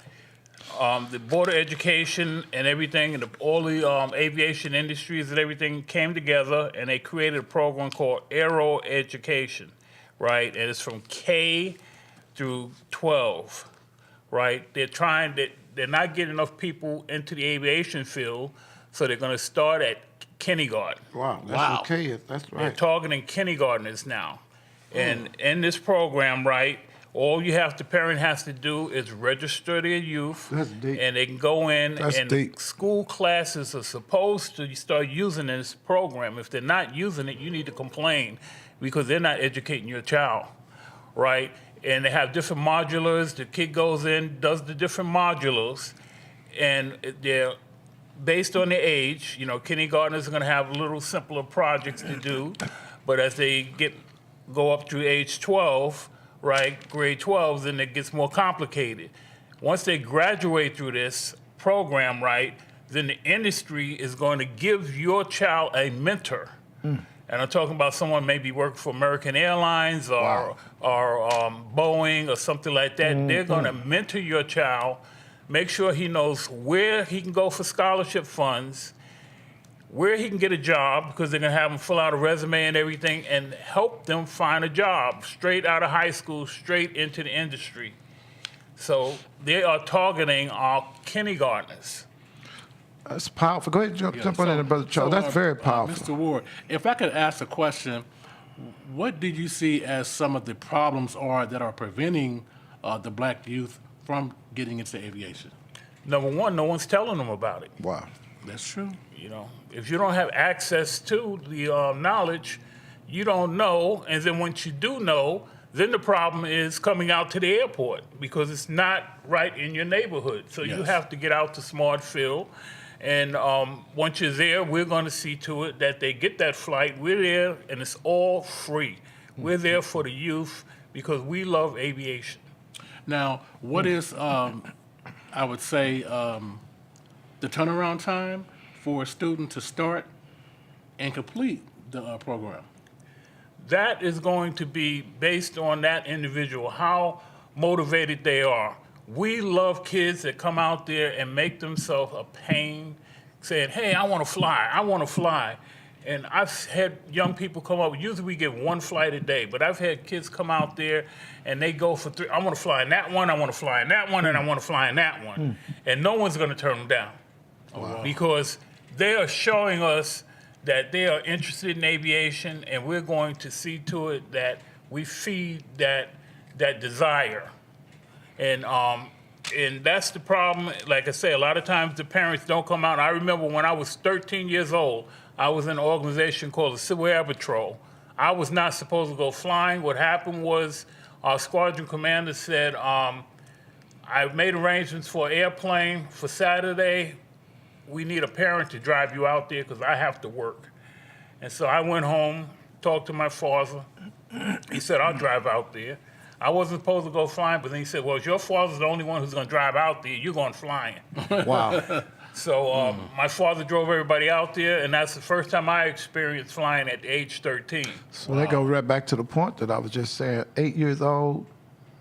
the Board of Education, and everything, and all the aviation industries and everything came together, and they created a program called Aero Education, right? And it's from K through 12, right? They're not getting enough people into the aviation field, so they're going to start at kindergarten. Wow, that's Wow. okay. That's They're right. targeting kindergartners now. And in this program, right, all the parent has to do is register their youth. That's deep. And they can go in, That's and deep. school classes are supposed to start using this program. If they're not using it, you need to complain because they're not educating your child, right? And they have different modulars. The kid goes in, does the different modulars, and they're based on their age. You know, kindergartners are going to have little simpler projects to do, but as they go up to age 12, right, grade 12, then it gets more complicated. Once they graduate through this program, right, then the industry is going to give your child a mentor. And I'm talking about someone maybe working for American Airlines or Boeing or something like that. They're going to mentor your child, make sure he knows where he can go for scholarship funds, where he can get a job, because they're going to have him fill out a resume and everything, and help them find a job straight out of high school, straight into the industry. So they are targeting our kindergartners. That's powerful. Go ahead, jump on in, Brother Charles. That's very powerful. Mr. Ward, if I could ask a question, what did you see as some of the problems that are preventing the black youth from getting into aviation? Number one, no one's telling them about it. Wow. That's true. You know, if you don't have access to the knowledge, you don't know. And then once you do know, then the problem is coming out to the airport because it's not right in your neighborhood. So you Yes. have to get out to Smartfield. And once you're there, we're going to see to it that they get that flight. We're there, and it's all free. We're there for the youth because we love aviation. Now, what is, I would say, the turnaround time for a student to start and complete the program? That is going to be based on that individual, how motivated they are. We love kids that come out there and make themselves a pain, saying, hey, I want to fly, I want to fly. And I've had young people come up, usually we get 1 flight a day, but I've had kids come out there and they go for 3, I want to fly in that one, I want to fly in that one, and I want to fly in that one. And no one's going to turn them down because they are showing us that they are interested in aviation, and we're going to see to it that we feed that desire. And that's the problem. Like I say, a lot of times the parents don't come out. I remember when I was 13 years old, I was in an organization called the Civil Air Patrol. I was not supposed to go flying. What happened was our squadron commander said, I've made arrangements for an airplane for Saturday. We need a parent to drive you out there because I have to work. And so I went home, talked to my father. He said, I'll drive out there. I wasn't supposed to go flying, but then he said, well, if your father's the only one who's going to drive out there, you're going flying. Wow. So my father drove everybody out there, and that's the first time I experienced flying at age 13. So that goes right back to the point that I was just saying. 8 years old,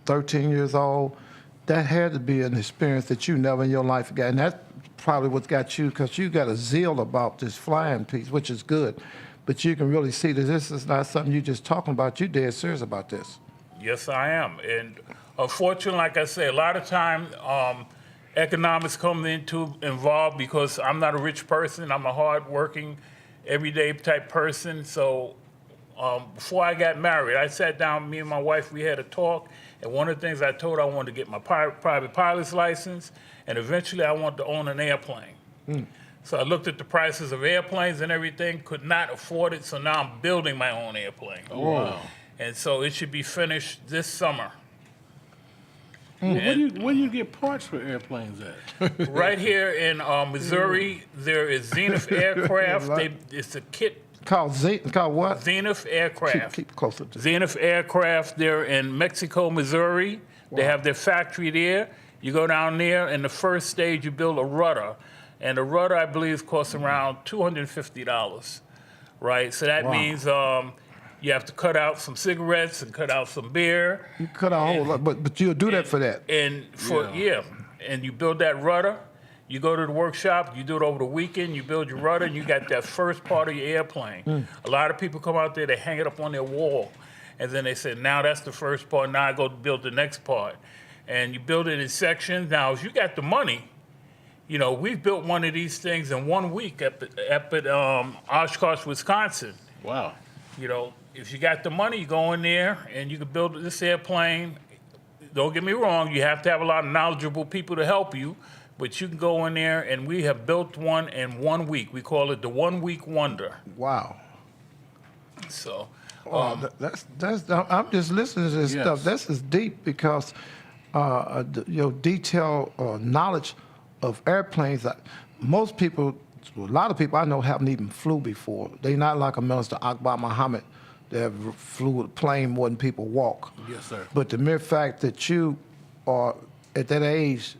13 years old, that had to be an experience that you never in your life got. And that's probably what got you, because you got a zeal about this flying piece, which is good. But you can really see that this is not something you're just talking about. You're dead serious about this. Yes, I am. And unfortunately, like I say, a lot of time economics come involved because I'm not a rich person. I'm a hard-working, everyday type person. So before I got married, I sat down, me and my wife, we had a talk. And one of the things I told her, I wanted to get my private pilot's license. And eventually, I wanted to own an airplane. So I looked at the prices of airplanes and everything, could not afford it, so now I'm building my own airplane. Oh, wow. And so it should be finished this summer. Well, where do you get parts for airplanes at? Right here in Missouri, there is Zenith Aircraft. It's a kit, Called what? Zenith Aircraft. Keep closer to. Zenith Aircraft, they're in Mexico, Missouri. They have their factory there. You go down there, and the first stage, you build a rudder. And the rudder, I believe, costs around $250, right? So that means you have to cut out some cigarettes and cut out some beer. You cut out a whole lot, but you'll do that for that. And and you build that rudder. You go to the workshop, you do it over the weekend, you build your rudder, and you got that first part of your airplane. A lot of people come out there, they hang it up on their wall, and then they say, now that's the first part, now I go build the next part. And you build it in sections. Now, if you got the money, you know, we've built one of these things in 1 week up at Oshkosh, Wisconsin. Wow. You know, if you got the money, you go in there and you can build this airplane. Don't get me wrong, you have to have a lot of knowledgeable people to help you, but you can go in there, and we have built one in 1 week. We call it the 1 week wonder. Wow. So, That's. I'm just listening to this Yes. stuff. This is deep because your detailed knowledge of airplanes. Most people, a lot of people I know haven't even flew before. They're not like a Minister Akbar Muhammad that flew a plane more than people walk. Yes, sir. But the mere fact that you are at that age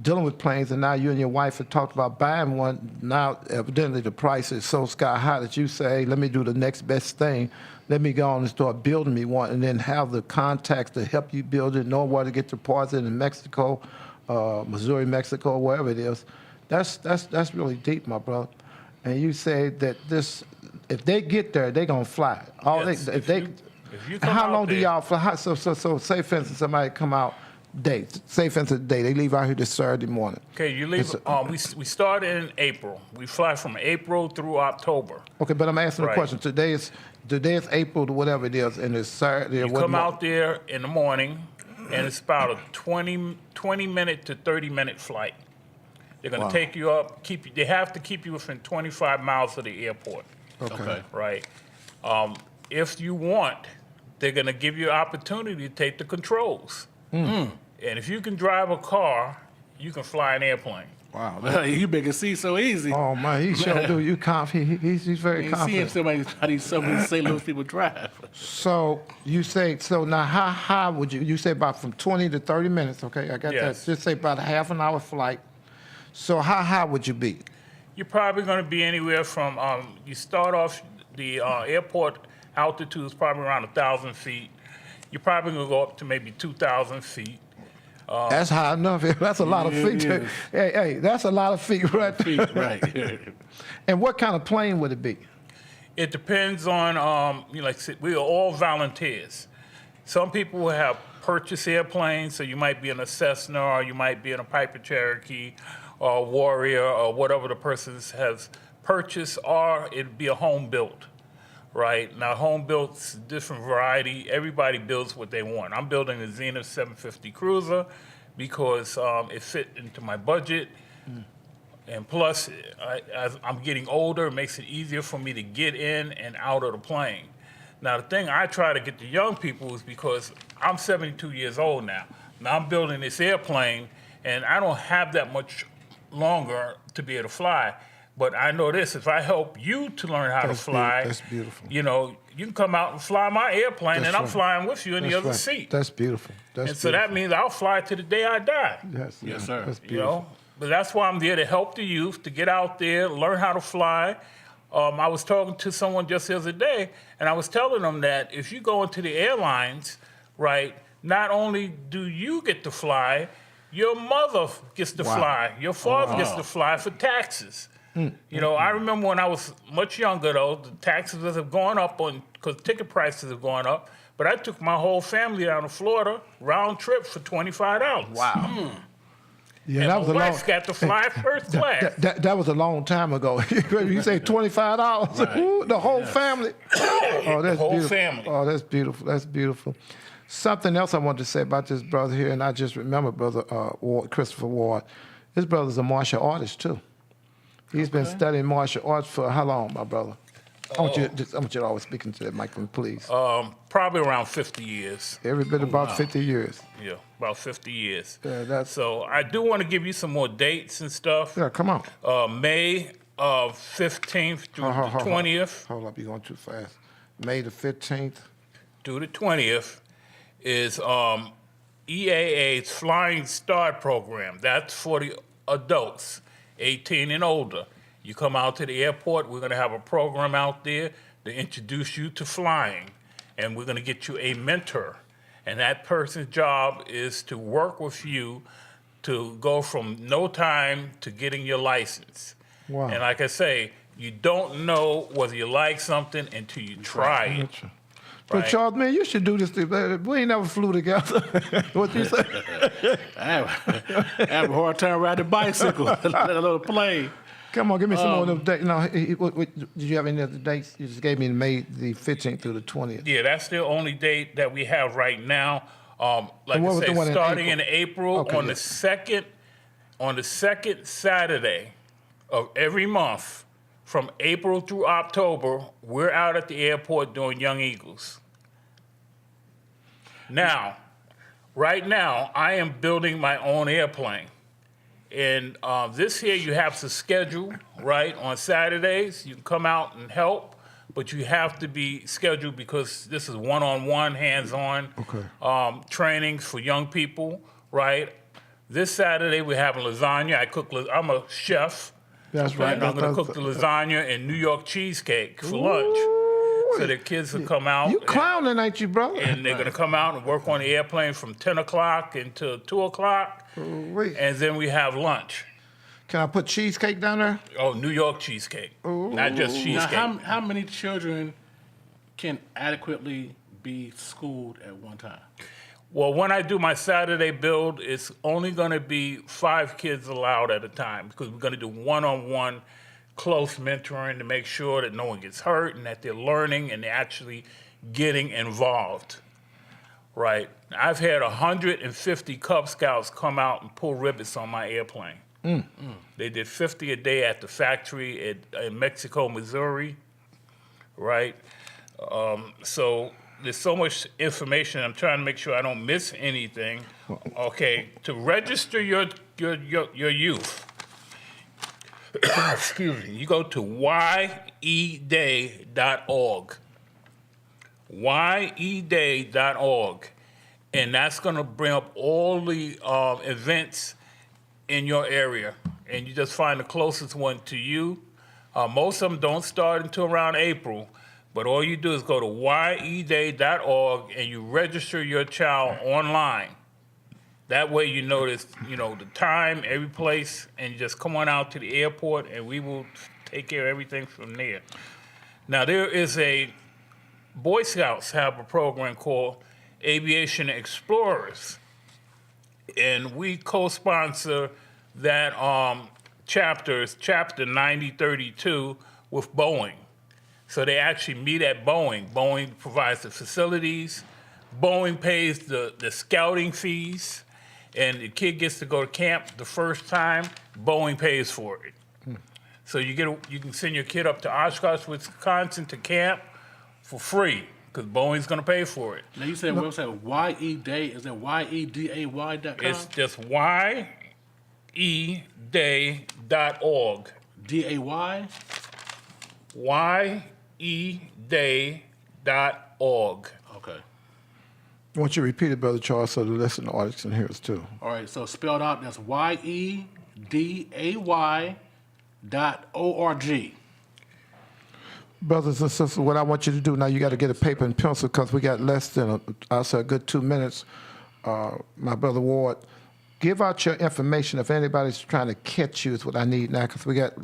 dealing with planes, and now you and your wife have talked about buying one, now evidently the price is so sky high that you say, hey, let me do the next best thing. Let me go on and start building me one, and then have the contacts to help you build it, know where to get the parts in Mexico, Missouri, Mexico, wherever it is. That's really deep, my brother. And you say that this, if they get there, they're gonna fly. Yes, if you come how out long do there- y'all fly? So say for instance somebody come out day, say for instance day, they leave out here this Saturday morning. okay, you leave. We start in April. We fly from April through October. Okay, but I'm asking Right. a question. Today is April, whatever it is, and it's Saturday. You come out there in the morning, and it's about a 20-minute to 30-minute flight. They're going to Wow. take you up, they have to keep you within 25 miles of the airport, Okay. right? If you want, they're going to give you an opportunity to take the controls. And if you can drive a car, you can fly an airplane. Wow. You make it seem so easy. Oh man, he sure do. You he's very You seeing confident. how these some of these St. Louis people drive. So you say now how high would you say about from 20 to 30 minutes? Okay, I got Yes. that. Just say about a half an hour flight. So how high would you be? You're probably going to be anywhere from, you start off, the airport altitude is probably around 1,000 feet. You're probably going to go up to maybe 2,000 feet. That's high enough. That's a lot of Yeah, feet. it is. Hey, that's a lot of feet right there. Right. And what kind of plane would it be? It depends on, like I said, we are all volunteers. Some people have purchased airplanes, so you might be in a Cessna, or you might be in a Piper Cherokee, or a Warrior, or whatever the person has purchased, or it'd be a home built, right? Now, home built's different variety. Everybody builds what they want. I'm building a Zenith 750 Cruiser because it fit into my budget. And plus, as I'm getting older, it makes it easier for me to get in and out of the plane. Now, the thing I try to get the young people is because I'm 72 years old now. Now I'm building this airplane, and I don't have that much longer to be able to fly. But I know this, if I help you to learn how to fly, That's beautiful. you know, you can come out and fly my airplane, That's and I'm right. flying with you in the That's other right. seat. That's beautiful. That's And so that means I'll fly to the day I die. Yes, sir. That's You beautiful. know, but that's why I'm there to help the youth to get out there, learn how to fly. I was talking to someone just the other day, and I was telling them that if you go into the airlines, right, not only do you get to fly, your mother gets to fly, your father gets to fly for taxes. You know, I remember when I was much younger, though, the taxes have gone up because ticket prices have gone up. But I took my whole family down to Florida, round trip for $25. Wow. Yeah, And that my was a wife long. got to fly first class. That was a long time ago. You say $25, Right. the whole family. Oh, that's whole beautiful. family. Oh, that's beautiful. That's beautiful. Something else I wanted to say about this brother here, and I just remember brother Christopher Ward. His brother's a martial artist too. He's been studying martial arts for how long, my brother? I want you to always speak into that microphone, please. Probably around 50 years. Every bit about 50 years. Yeah, about 50 years. Yeah, So I do want to give you some more dates and stuff. Yeah, come on. May 15th through the 20th. Hold up, you're going too fast. May the 15th. Through the 20th is EAA's Flying Start program. That's for the adults, 18 and older. You come out to the airport, we're gonna have a program out there to introduce you to flying, and we're gonna get you a mentor. And that person's job is to work with you to go from no time to getting your license. Wow. And like I say, you don't know whether you like something until you try it. But Right. Charles, man, you should do this thing. We ain't never flew together. What you say? I have a hard time riding a bicycle, let alone a plane. Come on, give me some more of them dates. No, did you have any other dates? You just gave me May the 15th through the 20th. Yeah, that's the only date that we have right now. Like And what I was the say, one in starting April? in April, Okay, on yeah. the second Saturday of every month, from April through October, we're out at the airport doing Young Eagles. Now, right now, I am building my own airplane. And this year you have to schedule, right? On Saturdays, you can come out and help, but you have to be scheduled because this is one-on-one, hands-on trainings for young people, right? This Saturday we're having lasagna. I'm a chef. That's right. And I'm going to cook the lasagna and New York cheesecake for lunch. So the kids will come out. You clowning, ain't you, brother? And they're going to come out and work on the airplane from 10 o'clock until 2 o'clock. Wait. And then we have lunch. Can I put cheesecake down there? Oh, New York cheesecake. Not just Now, cheesecake. how many children can adequately be schooled at one time? Well, when I do my Saturday build, it's only going to be 5 kids allowed at a time because we're going to do one-on-one close mentoring to make sure that no one gets hurt and that they're learning and they're actually getting involved, right? I've had 150 Cub Scouts come out and pull rivets on my airplane. They did 50 a day at the factory in Mexico, Missouri, right? So there's so much information. I'm trying to make sure I don't miss anything. Okay, to register your youth, excuse me, you go to yeday.org. yeday.org. And that's going to bring up all the events in your area. And you just find the closest one to you. Most of them don't start until around April. But all you do is go to yeday.org and you register your child online. That way you know the time, every place, and you just come on out to the airport and we will take care of everything from there. Now there is Boy Scouts have a program called Aviation Explorers. And we co-sponsor that chapter 9032 with Boeing. So they actually meet at Boeing. Boeing provides the facilities. Boeing pays the scouting fees. And the kid gets to go to camp the first time. Boeing pays for it. So you can send your kid up to Oshkosh, Wisconsin to camp for free because Boeing's going to pay for it. Now you said website YEDAY, is that YEDAY.com? It's just yeday.org. DAY? yeday.org. Okay. I want you to repeat it, Brother Charles, so the listening audience can hear us too. All right, so spelled out, that's YEDAY.org. Brothers and sisters, what I want you to do now, you got to get a paper and pencil because we got less than, I'll say, a good 2 minutes. My brother Ward, give out your information if anybody's trying to catch you is what I need now because we got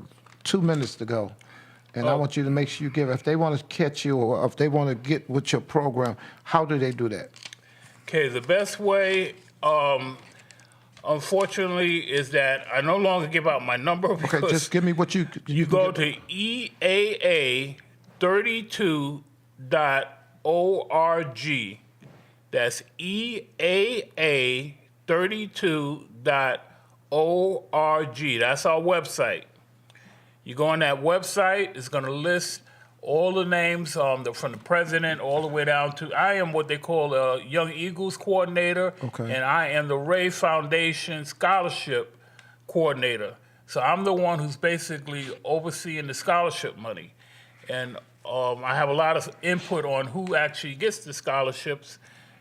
2 minutes to go. And I want you to make sure you give, if they want to catch you or if they want to get with your program, how do they do that? Okay, the best way, unfortunately, is that I no longer give out my number because Okay, just give me what you you can go give. to EAA32.org. That's EAA32.org. That's our website. You go on that website, it's going to list all the names from the president all the way down to, I am what they call a Young Eagles coordinator, Okay. and I am the Ray Foundation scholarship coordinator. So I'm the one who's basically overseeing the scholarship money. And I have a lot of input on who actually gets the scholarships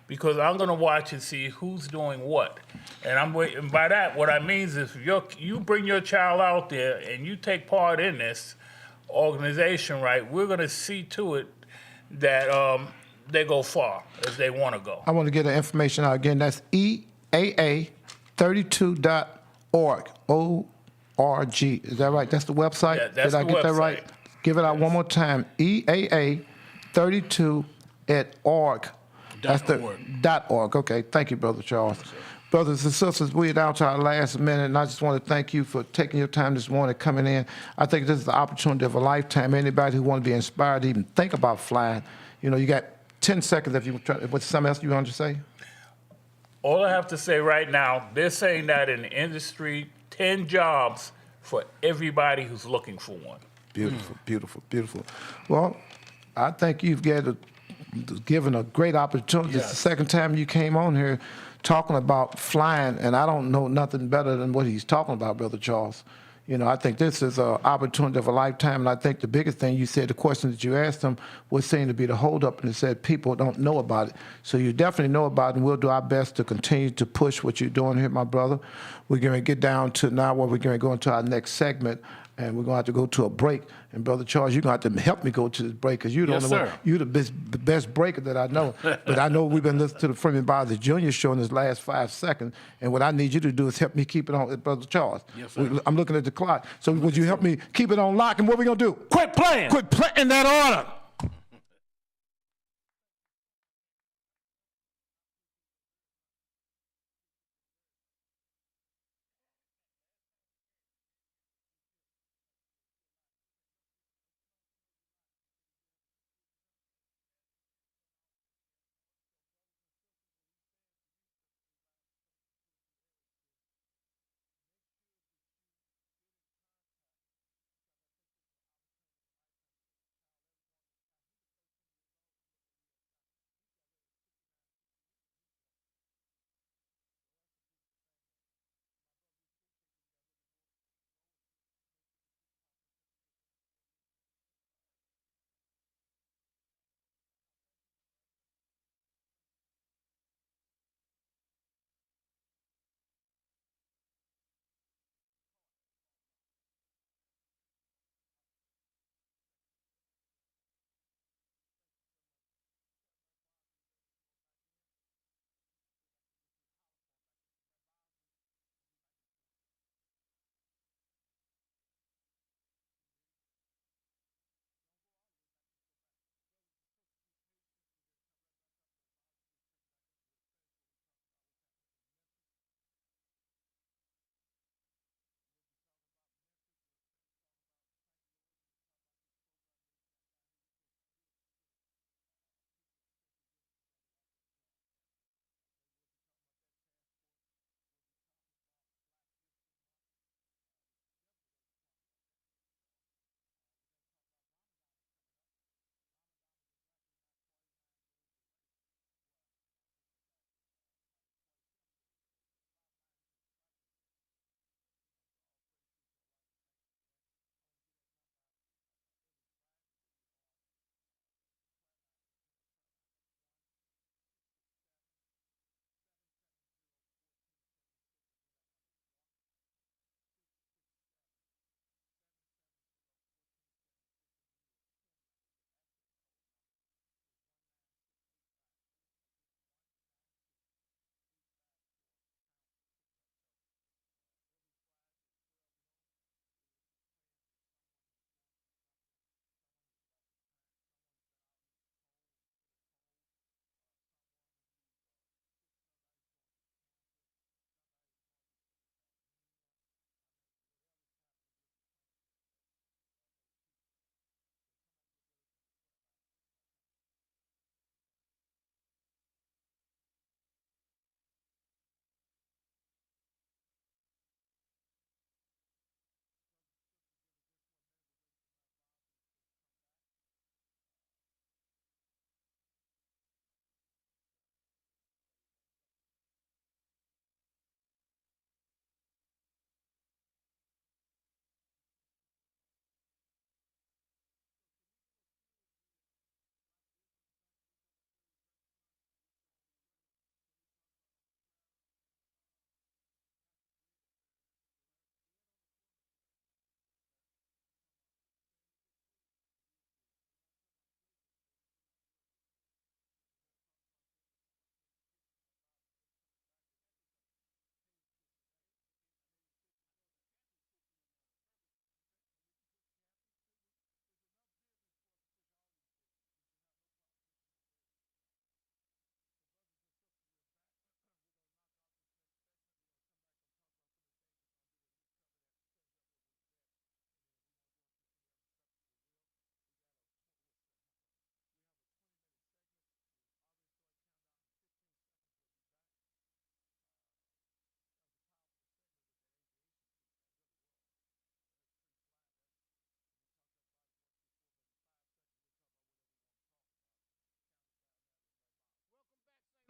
because I'm going to watch and see who's doing what. And by that, what I mean is if you bring your child out there and you take part in this organization, right, we're going to see to it that they go far as they want to go. I want to get the information out again. That's EAA32.org. O-R-G. Is that right? That's the website? Yeah, that's Did I the get that right? website. Give it out one more time. EAA32.org. That's the .org. Okay, thank you, Brother Charles. Brothers and sisters, we're down to our last minute, and I just want to thank you for taking your time this morning, coming in. I think this is the opportunity of a lifetime. Anybody who want to be inspired to even think about flying, you know, you got 10 seconds if you try. What's something else you want to say? All I have to say right now, they're saying that in the industry, 10 jobs for everybody who's looking for one. Beautiful, beautiful, beautiful. Well, I think you've given a great opportunity. It's the second time you came on here talking about flying, and I don't know nothing better than what he's talking about, Brother Charles. You know, I think this is an opportunity of a lifetime, and I think the biggest thing you said, the question that you asked him was saying to be the holdup, and it said people don't know about it. So you definitely know about it, and we'll do our best to continue to push what you're doing here, my brother. We're going to get down to now where we're going to go into our next segment, and we're going to have to go to a break. And Brother Charles, you're going to have to help me go to this break because you're the best breaker that I know. But I know we've been listening to the Freeman Bosley Jr. show in this last 5 seconds, and what I need you to do is help me keep it on, Brother Charles. Yes, sir. I'm looking at the clock. So would you help me keep it on lock? And what we going to do? Quit playing. Quit playing in that order.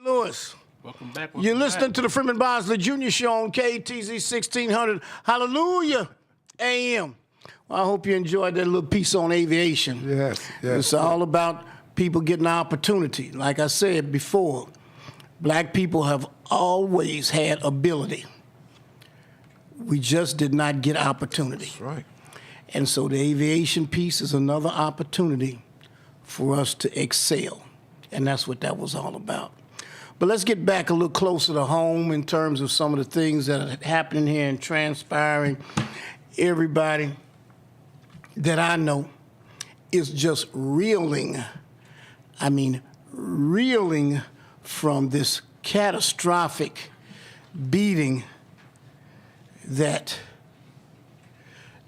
Lewis. Welcome back. You're listening to the Freeman Bosley Jr. Show on KTZ 1600. Hallelujah. AM. Well, I hope you enjoyed that little piece on aviation. Yes, yes. It's all about people getting opportunity. Like I said before, black people have always had ability. We just did not get opportunity. That's right. And so the aviation piece is another opportunity for us to excel. And that's what that was all about. But let's get back a little closer to home in terms of some of the things that are happening here and transpiring. Everybody that I know is just reeling from this catastrophic beating that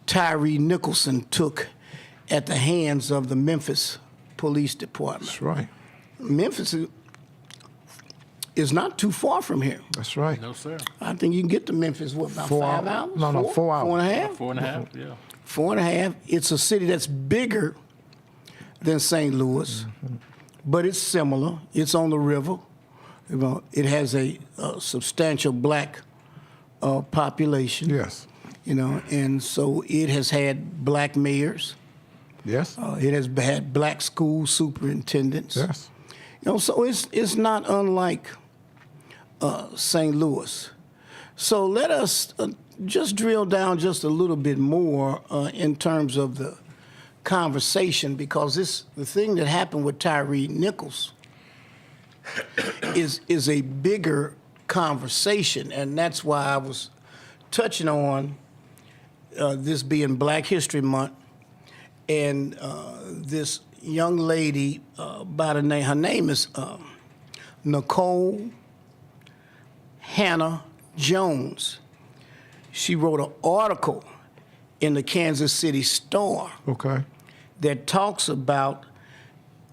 Tyree Nicholson took at the hands of the Memphis Police Department. That's right. Memphis is not too far from here. That's right. No, sir. I think you can get to Memphis, what, about 4 5 hours? hours? No, 4 hours. 4.5? 4.5, yeah. 4.5. It's a city that's bigger than St. Louis, but it's similar. It's on the river. You know, it has a substantial black population. Yes. You know, and so it has had black mayors. Yes. It has had black school superintendents. Yes. You know, so it's not unlike St. Louis. So let us just drill down just a little bit more in terms of the conversation, because the thing that happened with Tyree Nichols is a bigger conversation, and that's why I was touching on this being Black History Month, and this young lady by the name, her name is Nicole Hannah Jones. She wrote an article in the Kansas City Star Okay. that talks about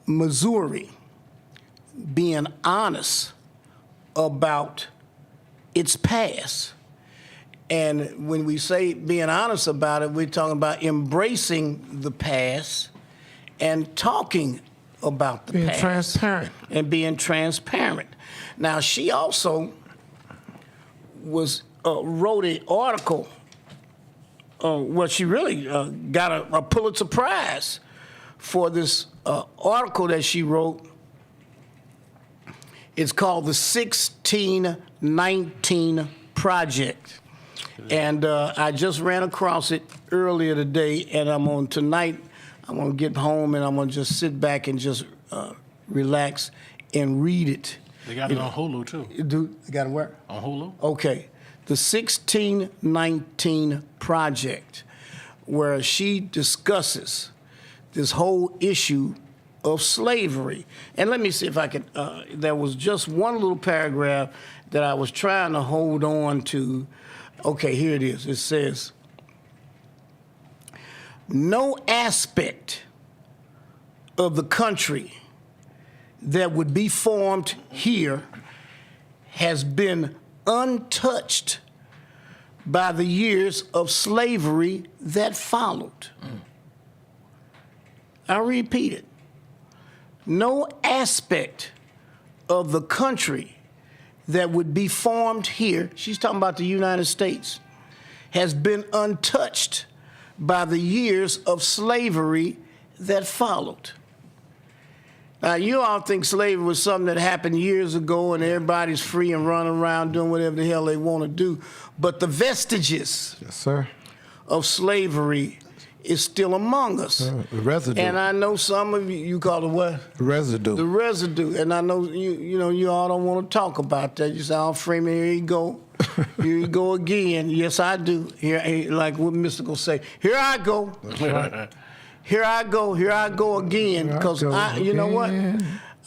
Missouri being honest about its past. And when we say being honest about it, we're talking about embracing the past and talking about the Being past. transparent. And being transparent. Now, she also wrote an article. Well, she really got a Pulitzer Prize for this article that she wrote. It's called the 1619 Project. And I just ran across it earlier today, and I'm going to get home and I'm going to just sit back and just relax and read it. They got it on Hulu, too. You got it where? On Hulu? Okay. The 1619 Project, where she discusses this whole issue of slavery. And let me see if I could, there was just one little paragraph that I was trying to hold on to. Okay, here it is. It says, no aspect of the country that would be formed here has been untouched by the years of slavery that followed. I repeat it. No aspect of the country that would be formed here, she's talking about the United States, has been untouched by the years of slavery that followed. Now, you all think slavery was something that happened years ago and everybody's free and running around doing whatever the hell they want to do, but the vestiges Yes, sir. of slavery is still among us. The residue. And I know some of you call it what? The residue. The residue. And I know you all don't want to talk about that. You say, oh, Freeman, here you go. Here you go again. Yes, I do. Here, like what Mystical say, here I go. Here I go again. Because you know what?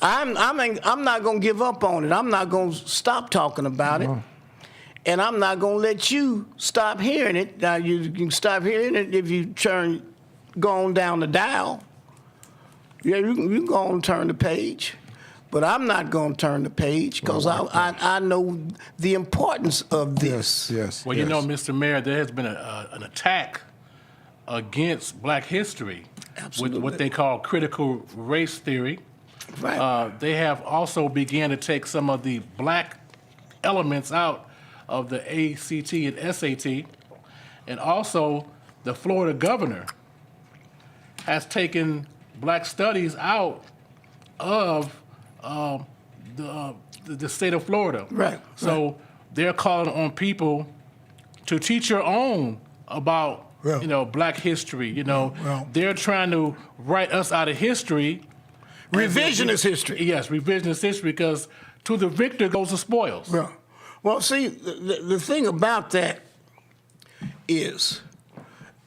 I'm not gonna give up on it. I'm not gonna stop talking about it. And I'm not going to let you stop hearing it. Now, you can stop hearing it if you go on down the dial. Yeah, you can go on and turn the page. But I'm not going to turn the page because I know the importance of this. Yes. Well, you know, Mr. Mayor, there has been an attack against Black history Absolutely. with what they call critical race theory. Right. They have also began to take some of the black elements out of the ACT and SAT, and also the Florida governor has taken black studies out of the state of Florida. Right, So they're calling on people to teach your own about Yeah. black history. Well. They're trying to write us out of history. Revisionist history. Yes, revisionist history, because to the victor goes the spoils. Well, see, the thing about that is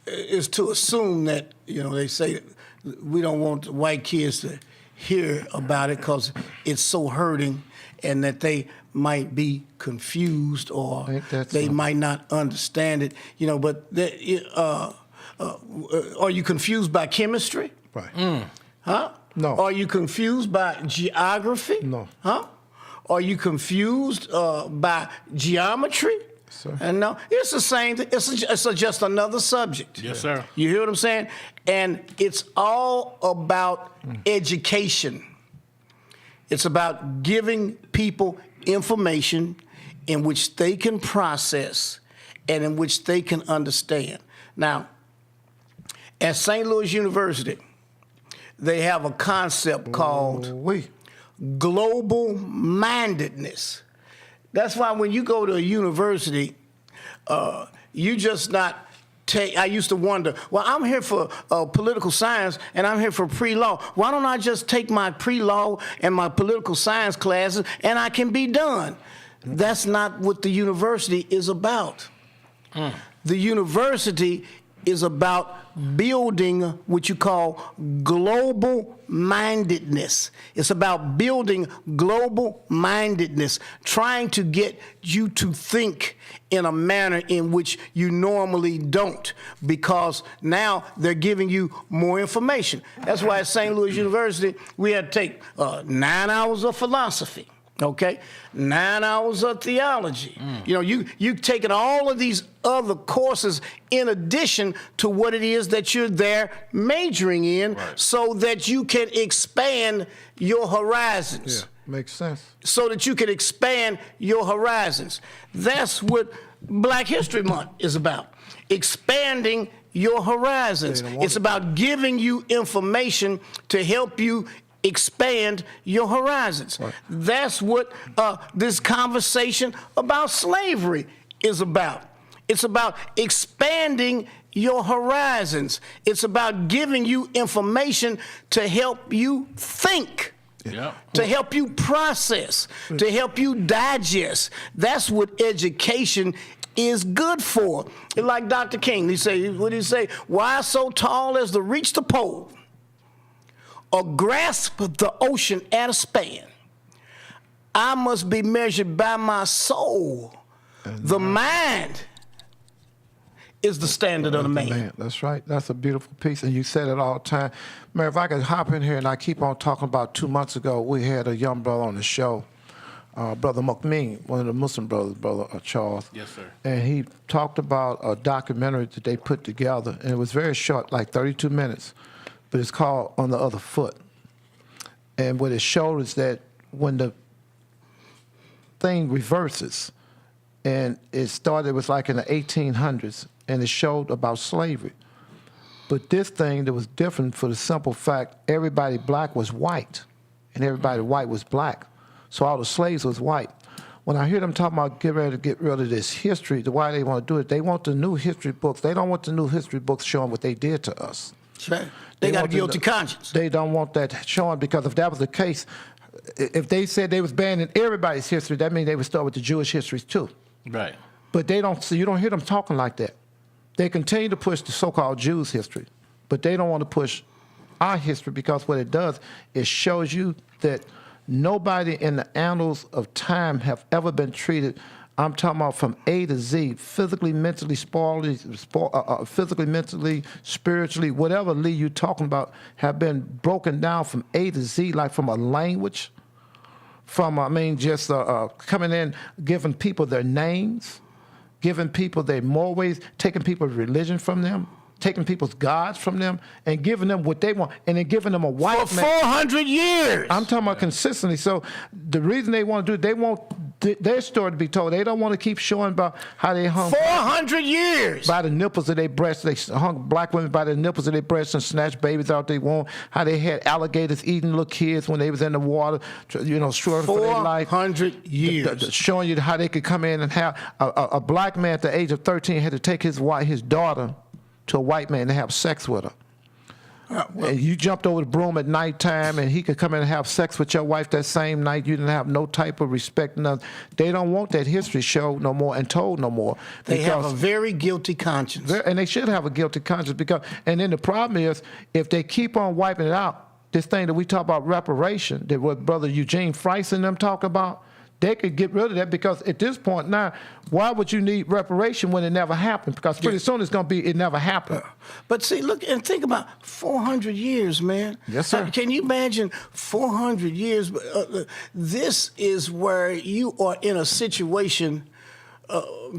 to assume that, they say we don't want the white kids to hear about it because it's so hurting, and that they might be confused or they might not understand it, but are you confused by chemistry? Right. Huh? No. Are you confused by geography? No. Huh? Are you confused by geometry? Sir. And no, it's the same thing. It's just another subject. Yes, sir. You hear what I'm saying? And it's all about education. It's about giving people information in which they can process and in which they can understand. Now, at St. Louis University, they have a concept called global mindedness. That's why when you go to a university, you just not take. I used to wonder, well, I'm here for political science and I'm here for pre-law. Why don't I just take my pre-law and my political science classes and I can be done? That's not what the university is about. The university is about building what you call global mindedness. It's about building global mindedness, trying to get you to think in a manner in which you normally don't, because now they're giving you more information. That's why at St. Louis University, we had to take 9 hours of philosophy. Okay, 9 hours of theology. You've taken all of these other courses in addition to what it is that you're there majoring in, so that you can expand your horizons. Yeah, makes sense. So that you can expand your horizons. That's what Black History Month is about. Expanding your horizons. It's about giving you information to help you expand your horizons. Right. That's what this conversation about slavery is about. It's about expanding your horizons. It's about giving you information to help you think. Yeah. To help you process, to help you digest. That's what education is good for. Like Dr. King, what did he say? Why so tall as to reach the pole, or grasp the ocean at a span? I must be measured by my soul. The mind is the standard of the man. That's right. That's a beautiful piece, and you said it all the time. Man, if I could hop in here, and I keep on talking about 2 months ago, we had a young brother on the show, Brother Mukmeen, one of the Muslim brothers, Brother Charles. Yes, sir. And he talked about a documentary that they put together, and it was very short, like 32 minutes, but it's called On the Other Foot. And what it showed is that when the thing reverses, and it was like in the 1800s, and it showed about slavery. But this thing that was different for the simple fact, everybody black was white, and everybody white was black. So all the slaves was white. When I hear them talking about getting ready to get rid of this history, the why they want to do it, they want the new history books. They don't want the new history books showing what they did to us. That's right. They got a guilty conscience. They don't want that showing, because if that was the case, if they said they was banning everybody's history, that means they would start with the Jewish histories too. Right. But they don't. So you don't hear them talking like that. They continue to push the so-called Jews' history, but they don't want to push our history, because what it does, it shows you that nobody in the annals of time have ever been treated, I'm talking about from A to Z, physically, mentally, physically, mentally, spiritually, whatever Lee you talking about, have been broken down from A to Z, like from a language, from, just coming in, giving people their names, giving people their more ways, taking people's religion from them, taking people's gods from them and giving them what they want, and then giving them a white For man. 400 years. I'm talking about consistently. So the reason they want to do it, they want their story to be told. They don't want to keep showing about how they hung 400 years. by the nipples of their breasts. They hung black women by the nipples of their breasts and snatched babies out they womb. How they had alligators eating little kids when they was in the water, struggling for their life. 400 years. Showing you how they could come in and have a black man at the age of 13 had to take his daughter to a white man to have sex with her. And you jumped over the broom at nighttime, and he could come in and have sex with your wife that same night. You didn't have no type of respect. Nothing. They don't want that history shown no more and told no more. They have a very guilty conscience. And they should have a guilty conscience and then the problem is, if they keep on wiping it out, this thing that we talk about reparation, that what Brother Eugene Frice and them talk about, they could get rid of that, because at this point now, why would you need reparation when it never happened? Because pretty soon it's going to be, it never happened. But see, look and think about 400 years, man. Yes, sir. Can you imagine 400 years? This is where you are in a situation.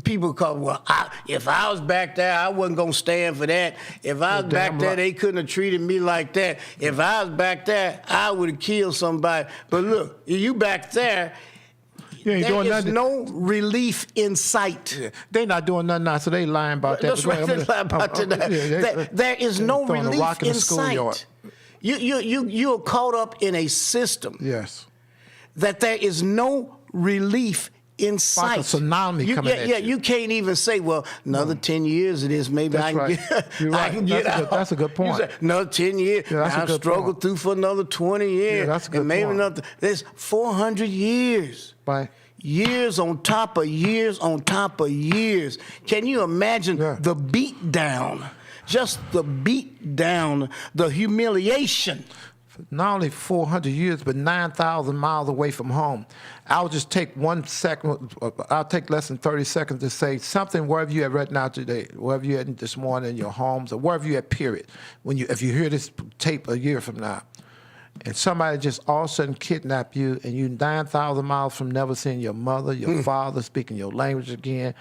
People call, well, if I was back there, I wasn't going to stand for that. If I was back there, they couldn't have treated me like that. If I was back there, I would have killed somebody. But look, you back there, there is no relief in sight. Yeah. They're not doing nothing now, so they lying about that. That's right. They're lying about that. There is no relief in sight. You're caught up in a system. Yes. That there is no relief in sight. Like a tsunami coming at you. Yeah, you can't even say, well, another 10 years of this, maybe That's I can right. get, You're right. I can get out. That's a good point. You say, another 10 years, Yeah, that's a I'll good struggle point. through for another 20 years. Yeah, that's a good and maybe point. another, there's 400 years. Right. Years on top of years on top of years. Can you imagine the beat down? Just the beat down, the humiliation. Not only 400 years, but 9,000 miles away from home. I'll just take 1 second, I'll take less than 30 seconds to say something wherever you're at right now today, wherever you're at this morning in your homes, or wherever you're at, period. If you hear this tape a year from now, and somebody just all of a sudden kidnap you, and you 9,000 miles from never seeing your mother, your father, speaking your language again,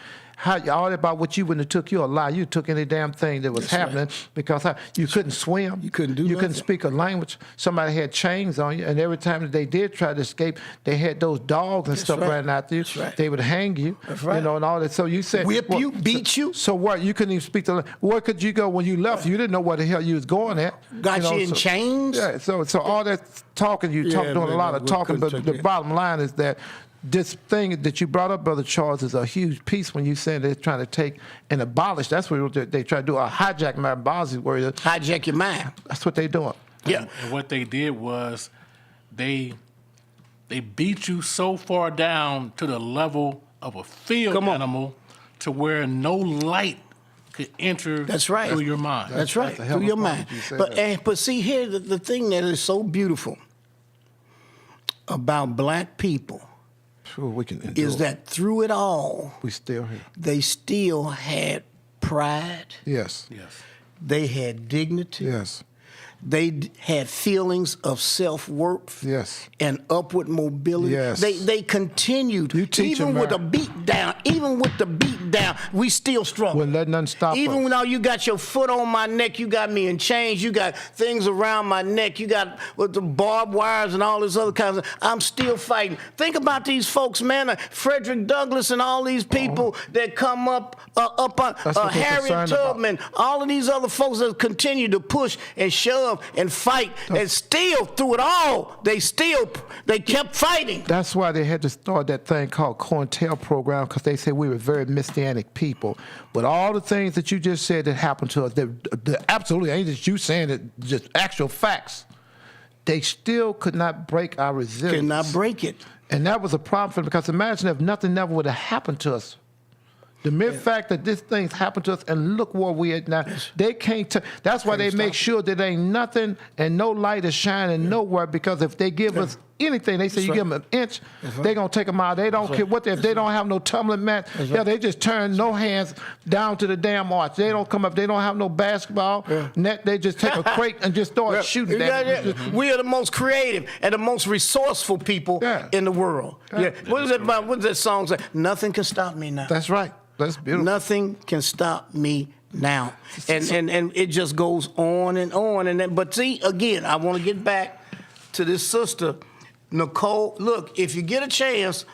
all about what you wouldn't have took you a lie. You took any damn thing that was happening because you couldn't swim. You couldn't do You nothing. couldn't speak a language. Somebody had chains on you, and every time that they did try to escape, they had those dogs and stuff right. running after you. That's right. They would hang you, right. and all that. So you said Whip you, beat you. So what? You couldn't even speak the language. Where could you go when you left? You didn't know where the hell you was going at. Got you in chains? Yeah. So all that talking, doing man, a lot of we talking, couldn't but take the it. bottom line is that this thing that you brought up, Brother Charles, is a huge piece when you say they're trying to take and abolish. That's what they try to do, a hijack my Bosley word. Hijack your mind. That's what they're doing. Yeah. And what they did was they beat you so far down to the level of a field animal to where no light could enter That's right. through your mind. That's right, a hell through of a your point mind. you said But that. but see here, the thing that is so beautiful about black people Sure, we can endure. is that through it all, we still here. they still had pride, Yes. Yes. they had dignity, Yes. they had feelings of self-worth Yes. and upward mobility. Yes. They continued, You teach even 'em, with man. a beat down, we still struggle. Wouldn't let nothing stop Even us. when now you got your foot on my neck, you got me in chains, you got things around my neck, you got with the barbed wires and all this other kinds of, I'm still fighting. Think about these folks, man, Frederick Douglass and all these people that come up on That's what they're Harriet concerned about. Tubman, all of these other folks that continue to push and shove and fight, and still through it all, they kept fighting. That's why they had to start that thing called COINTEL program, because they said we were very messianic people. But all the things that you just said that happened to us, that absolutely ain't just you saying it, just actual facts. They still could not break our resilience. Could not break it. And that was a problem for them, because imagine if nothing never would have happened to us. The mere fact that this thing's happened to us, and look where we at now, they can't. That's why they make sure that ain't nothing and no light is shining nowhere. Because if they give us anything, they say you give them an inch, they gonna take them out. They don't care what if they don't have no tumbling mat. Yeah, they just turn no hands down to the damn arch. They don't come up. They don't have no basketball net. They just take a crate and just start shooting. We are the most creative and the most resourceful people in the world. Yeah. What is that about? What does that song say? Nothing can stop me now. That's right. That's beautiful. Nothing can stop me now. And it just goes on and on. And then, but see, again, I want to get back to this sister, Nicole. Look, if you get a chance,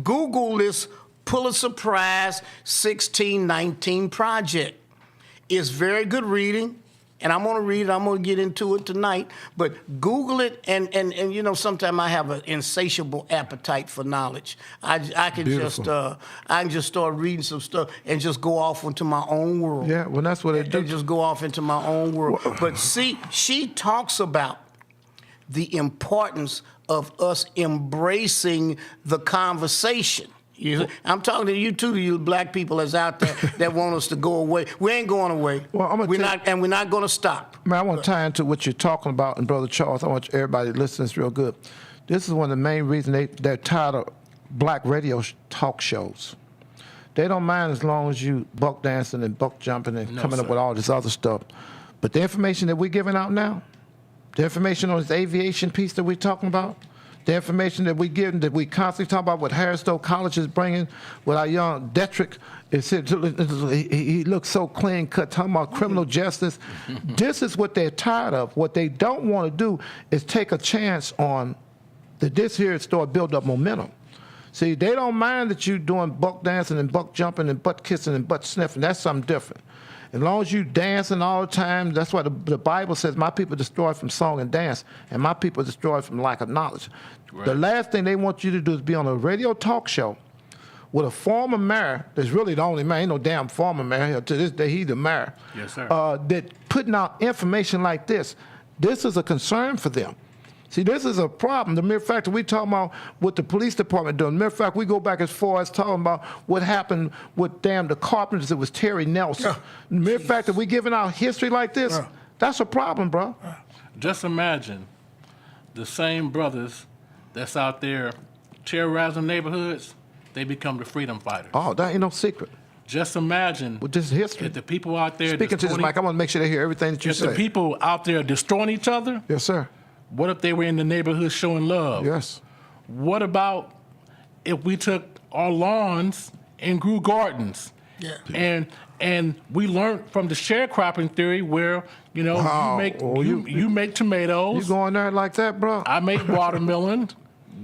Google this Pulitzer Prize 1619 project. It's very good reading. And I'm going to read it. I'm going to get into it tonight. But Google it, and you know, sometimes I have an insatiable appetite for knowledge. I can just start reading some stuff and just go off into my own world. Yeah, well, that's what it do. Just go off into my own world. But see, she talks about the importance of us embracing the conversation. I'm talking to you too, to you black people that's out there that want us to go away. We ain't going away. Well, we're not going to stop. Man, I want to tie into what you're talking about, and Brother Charles, I want everybody to listen to this real good. This is one of the main reasons they're tired of black radio talk shows. They don't mind as long as you buck dancing and buck jumping and coming up with all this other stuff. But the information that we're giving out now, the information on this aviation piece that we're talking about, the information that we give, that we constantly talk about what Harris-Stowe College is bringing, with our young Detrick, he looks so clean cut, talking about criminal justice. This is what they're tired of. What they don't want to do is take a chance on this here start build up momentum. See, they don't mind that you doing buck dancing and buck jumping and butt kissing and butt sniffing. That's something different. As long as you dancing all the time, that's why the Bible says, my people destroyed from song and dance, and my people destroyed from lack of knowledge. Right. The last thing they want you to do is be on a radio talk show with a former mayor that's really the only mayor, ain't no damn former mayor. To this day, he's the mayor. Yes, sir. That putting out information like this. This is a concern for them. See, this is a problem. The mere fact that we talking about what the police department doing. The mere fact we go back as far as talking about what happened with the carpenters. It was Terry Nelson. The mere fact that we giving out history like this, that's a problem, bro. Just imagine the same brothers that's out there terrorizing neighborhoods, they become the freedom fighters. Oh, that ain't no secret. Just imagine with this history. If the people out there speaking to this mic, I want to make sure they hear everything that you say. If the people out there destroying each other, yes, sir. What if they were in the neighborhood showing love? Yes. What about if we took our lawns and grew gardens? Yeah. And we learned from the sharecropping theory where, you know, you make tomatoes. You going there like that, bro? I make watermelon.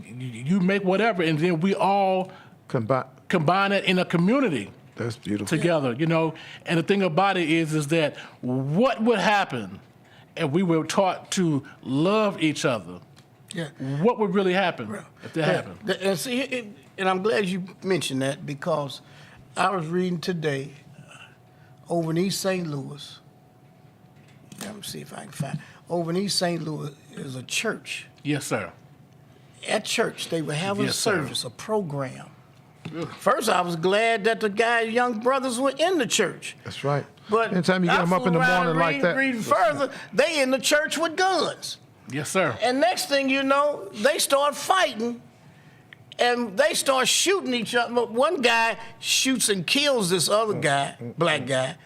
You make whatever, and then we all combine it in a community. That's beautiful. Together, you know. And the thing about it is that what would happen if we were taught to love each other? Yeah. What would really happen if that happened? And see, and I'm glad you mentioned that, because I was reading today over in East St. Louis. Let me see if I can find. Over in East St. Louis is a church. Yes, sir. At church, they were having a service, a program. First, I was glad that the young brothers were in the church. That's right. But anytime you get them up in the morning like that, reading further, they in the church with guns. Yes, sir. And next thing you know, they start fighting, and they start shooting each other. One guy shoots and kills this other guy, black guy,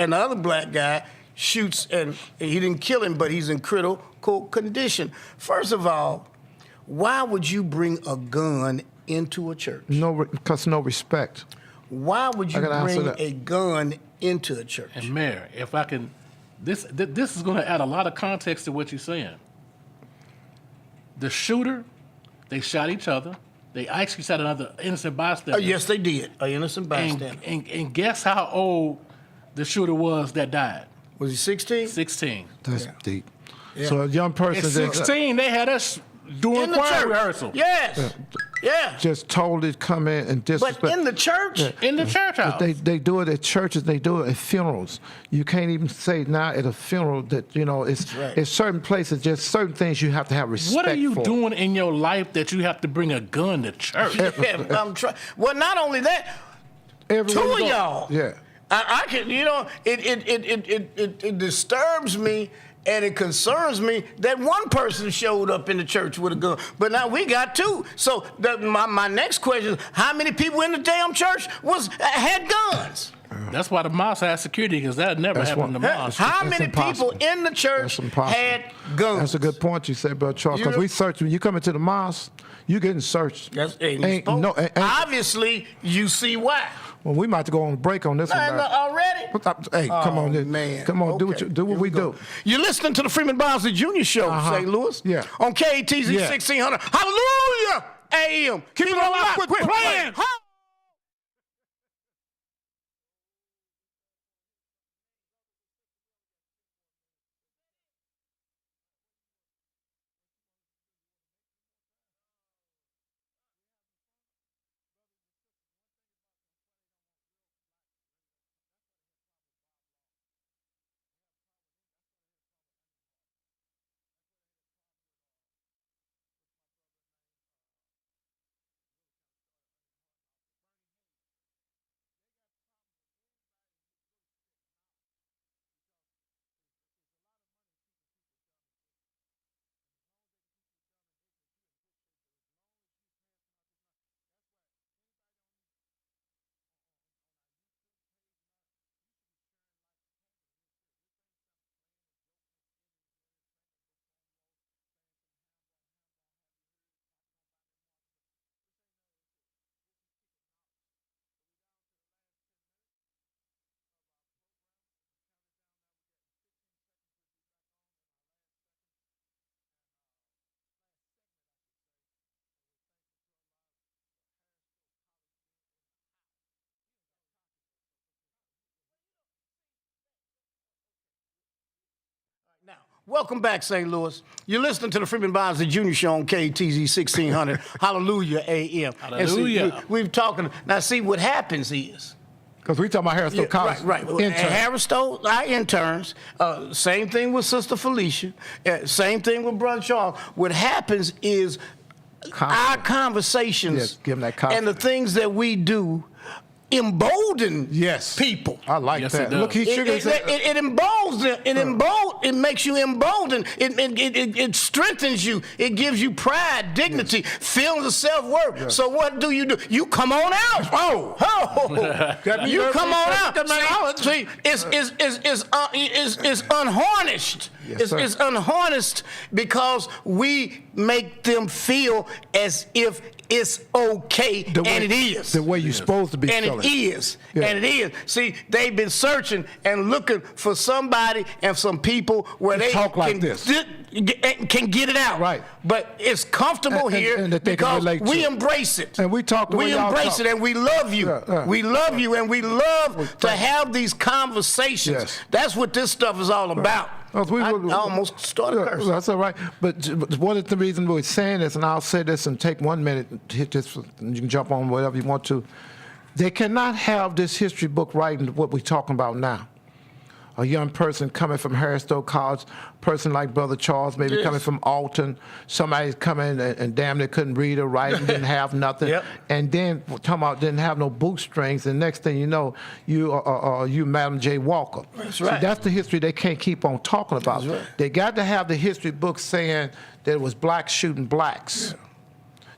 and the other black guy shoots, and he didn't kill him, but he's in critical condition. First of all, why would you bring a gun into a church? Because no respect. Why would you bring a gun into a church? And Mayor, if I can, this is going to add a lot of context to what you're saying. The shooter, they shot each other. They actually shot another innocent bystander. Yes, they did. An innocent bystander. And guess how old the shooter was that died? Was he 16? 16. That's deep. Yeah. So a young person... At 16, they had us doing choir rehearsal. Yes. Yeah. Just totally come in and disrespect. But in the church? Yeah. In the church house. They do it at churches. They do it at funerals. You can't even say now at a funeral that, you know, it's certain places, just certain things you have to have respect for. What are you doing in your life that you have to bring a gun to church? Well, not only that, two of y'all. Yeah. I can, you know, it disturbs me. And it concerns me that one person showed up in the church with a gun, but now we got two. So my next question is, how many people in the damn church had guns? That's why the mosque has security, because that never happened in the mosque. How That's many impossible. people in the church That's impossible. had guns? That's a good point you said, Brother Charles, because You- we search. When you come into the mosque, you getting searched. Ain't Obviously, you see why. well, we might have to go on break on this one. Already? Hey, come Oh, on, man. come on, Okay. do what Here we go. do. You're listening to the Freeman Bosley Jr. Show, St. Louis. Yeah. On KTZ Yeah. 1600. Hallelujah! AM. Keep it on lock. Quit playing. Now, welcome back, St. Louis. You're listening to the Freeman Bosley Jr. Show on KTZ 1600. Hallelujah, AM. Hallelujah. And see, we've talking. Now, see, what happens is. Because we talking about Harrisville College. Right. Intern. Harrisville, our interns. Same thing with Sister Felicia. Same thing with Brother Charles. What happens is our conversations Yes, give 'em that and confidence. the things that we do embolden people. I like Yes, that. it does. Look, he shook his head. It emboldens them. It makes you emboldened. It strengthens you. It gives you pride, dignity, feelings of self-worth. Yes. So what do? You come on out. You come on out. See, it's unharnessed. Yes, sir. It's unharnessed because we make them feel as if it's okay, and it is. The way you're supposed to be And feeling. it is. Yeah. And it is. See, they've been searching and looking for somebody and some people where To they talk like can, this. can get it out. Right. But it's comfortable And- here and that they can because relate we to. embrace it. And we talk the way We y'all embrace talk. it and we love you. Yeah. We love you and we love to have these conversations. Yes. That's what this stuff is all about. I almost started cursing. That's all right. But one of the reasons we're saying this, and I'll say this and take 1 minute to hit this, and you can jump on whatever you want to. They cannot have this history book writing what we're talking about now. A young person coming from Harrisville College, person like Brother Charles, maybe Yes. coming from Alton, somebody's coming and damn near couldn't read or write and didn't have nothing. Yep. And then talking about didn't have no bootstrings, and next thing you know, you Madam J. Walker. That's right. See, that's the history they can't keep on talking about. That's right. They got to have the history book saying that it was blacks shooting blacks. Yeah.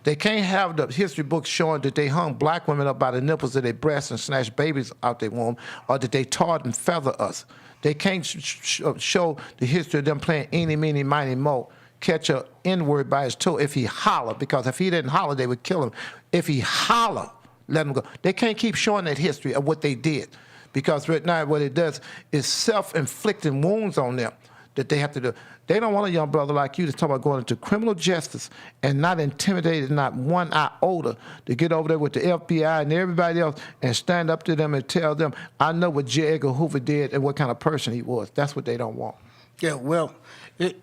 They can't have the history book showing that they hung black women up by the nipples of their breasts and snatched babies out their womb, or that they tarred and feathered us. They can't show the history of them playing eeny, meeny, miny, mo, catch a N-word by his toe if he holler, because if he didn't holler, they would kill him. If he holler, let him go. They can't keep showing that history of what they did, because right now what it does is self-inflicting wounds on them that they have to do. They don't want a young brother like you to talk about going into criminal justice and not intimidated, not one iota, to get over there with the FBI and everybody else and stand up to them and tell them, I know what J. Edgar Hoover did and what kind of person he was. That's what they don't want. Yeah, well, and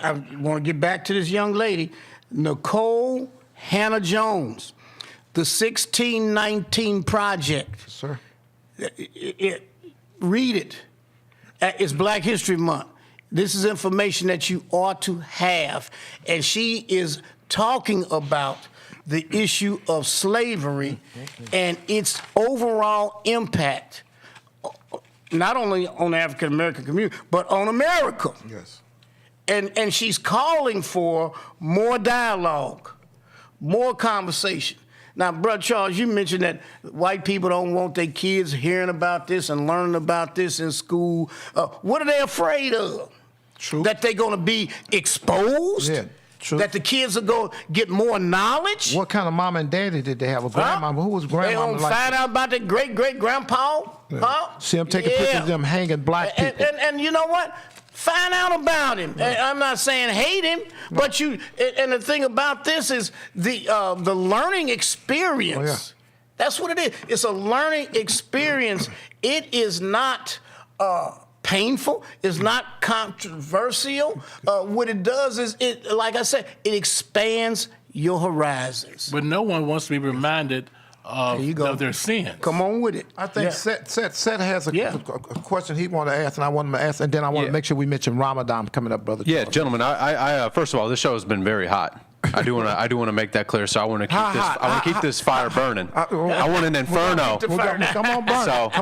I want to get back to this young lady, Nicole Hannah Jones, the 1619 Project. Sir. Read it. It's Black History Month. This is information that you ought to have. And she is talking about the issue of slavery and its overall impact, not only on the African American community, but on America. Yes. And she's calling for more dialogue, more conversation. Now, Brother Charles, you mentioned that white people don't want their kids hearing about this and learning about this in school. What are they afraid of? True. That they're going to be exposed? Yeah, true. That the kids are going to get more knowledge? What kind of mom and daddy did they have? A grandmama? Who was They grandmama don't like? find out about their great-great-grandpa? Huh? See them taking pictures of them hanging black people. And you know what? Find out about him. And I'm not saying hate him, but you. And the thing about this is the learning experience. Oh, yeah. That's what it is. It's a learning experience. It is not painful. It's not controversial. What it does is it, like I said, it expands your horizons. But no one wants to be reminded of their sins. Come on with it. I think Seth has a question he wanted to ask, and I want him to ask, and then I want to make sure we mention Ramadan coming up, brother. Yeah, Charles. gentlemen. I first of all, this show has been very hot. I do want to make that clear. So I want to keep I want to keep this fire burning. I want an inferno. Come on, burn it. Come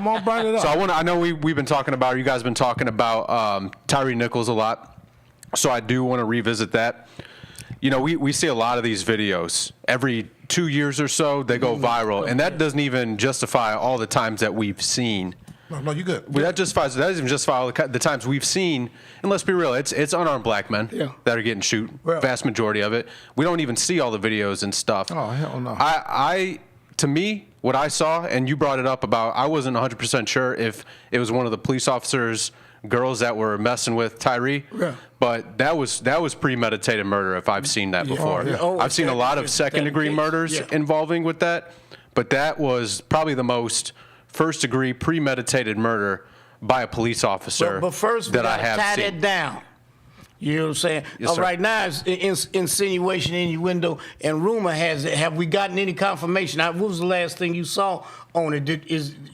on, burn it up. So I know we've been talking about, you guys have been talking about Tyree Nichols a lot. So I do want to revisit that. You know, we see a lot of these videos every 2 years or so. They go viral, and that doesn't even justify all the times that we've seen. No, you good. That doesn't even justify all the times we've seen. And let's be real, it's unarmed black men that are getting shoot. Vast majority of it. We don't even see all the videos and stuff. Oh, hell no. To me, what I saw, and you brought it up about, I wasn't 100% sure if it was one of the police officers' girls that were messing with Tyree. Yeah. But that was premeditated murder if I've seen that before. I've seen a lot of second-degree murders involving with that, but that was probably the most first-degree premeditated murder by a police officer but first we that I gotta have tie seen. that down. You know what I'm saying? Yes, sir. Right now, it's insinuation, innuendo, and rumor has it. Have we gotten any confirmation? What was the last thing you saw on it?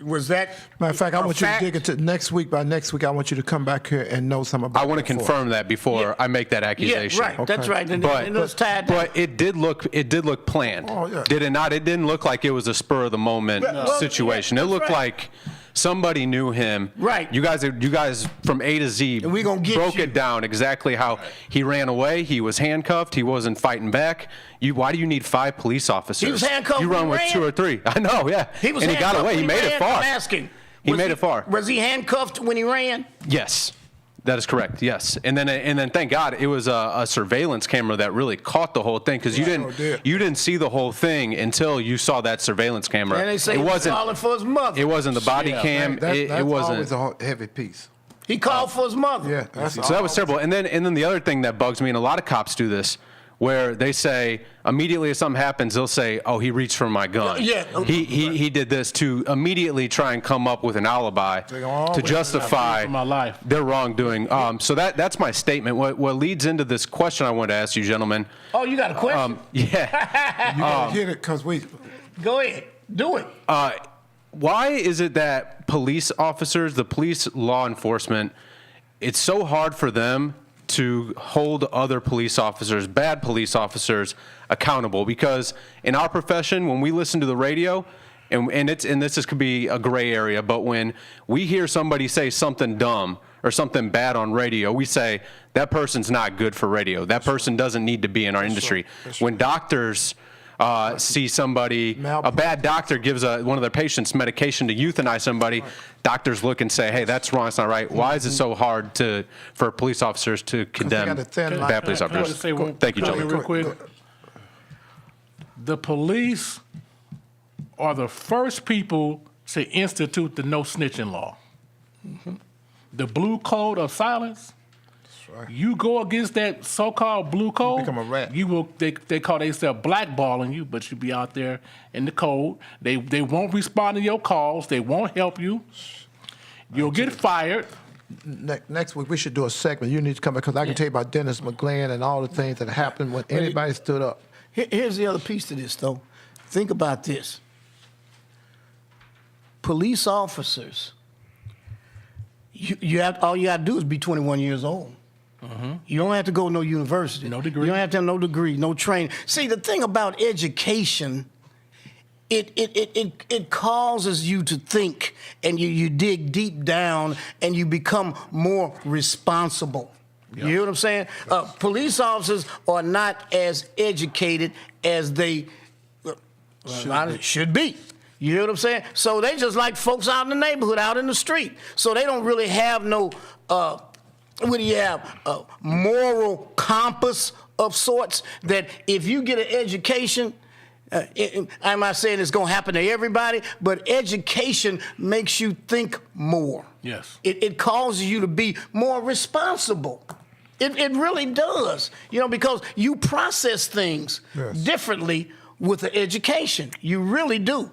Was that? Matter of fact, I want you to fact? dig into next week. By next week, I want you to come back here and know something about it. I want to confirm that before I make that accusation. Yeah, right. That's right. And let's tie it down. But it did look planned. Oh, yeah. Did it not? It didn't look like it was a spur of the moment situation. yeah, It looked that's right. like somebody knew him. Right. You guys from A to Z And we gonna get broke you. it down exactly how he ran away. He was handcuffed. He wasn't fighting back. Why do you need 5 police officers? He was handcuffed You when run he with ran? 2 or 3. I know. Yeah. He was and he got handcuffed away. when He made ran? it far. I'm asking. He Was made it far. Was he handcuffed when he ran? Yes, that is correct. Yes, and then thank God it was a surveillance camera that really caught the whole thing, because you didn't see the whole thing until you saw that surveillance camera. And they say it he was wasn't calling for his mother. it wasn't the body cam. That's It wasn't. always a heavy piece. He called for his mother. Yeah, that's So that was terrible. And then the other thing that bugs me, and a lot of cops do this, where they say immediately if something happens, they'll say, "Oh, he reached for my gun." Yeah. He did this to immediately try and come up with an alibi to justify for my life. their wrongdoing. So that's my statement. What leads into this question I wanted to ask you, gentlemen. Oh, you got a question? Yeah. You gotta hit it because we. Go ahead. Do it. Why is it that police officers, the police law enforcement, it's so hard for them to hold other police officers, bad police officers, accountable? Because in our profession, when we listen to the radio, and this could be a gray area, but when we hear somebody say something dumb or something bad on radio, we say that person's not good for radio. That person doesn't need to be in our industry. When doctors see somebody, a bad doctor gives one of their patients medication to euthanize somebody, doctors look and say, hey, that's wrong, it's not right. Why is it so hard for police officers to condemn got a thin line. bad police Can I officers? just say one Thank you, comment gentlemen. real quick? The police are the first people to institute the no snitching law. The blue code of silence. You go against that so-called blue code, become a rat. you will. They call themselves blackballing you, but you be out there in the code. They won't respond to your calls. They won't help you. You'll get fired. Next week we should do a segment. You need to come because I can tell you about Dennis McGlynn and all the things that happened when anybody stood up. Here's the other piece to this, though. Think about this. Police officers, all you got to do is be 21 years old. You don't have to go to no university. No degree. You don't have to have no degree, no training. See, the thing about education, it causes you to think, and you dig deep down, and you become more responsible. You hear what I'm saying? Police officers are not as educated as they Should be. You hear what I'm saying? So they just like folks out in the neighborhood, out in the street. So they don't really have no, what do you have, a moral compass of sorts that if you get an education, I'm not saying it's going to happen to everybody, but education makes you think more. Yes. It causes you to be more responsible. It really does, because you process things differently with the education. You really do.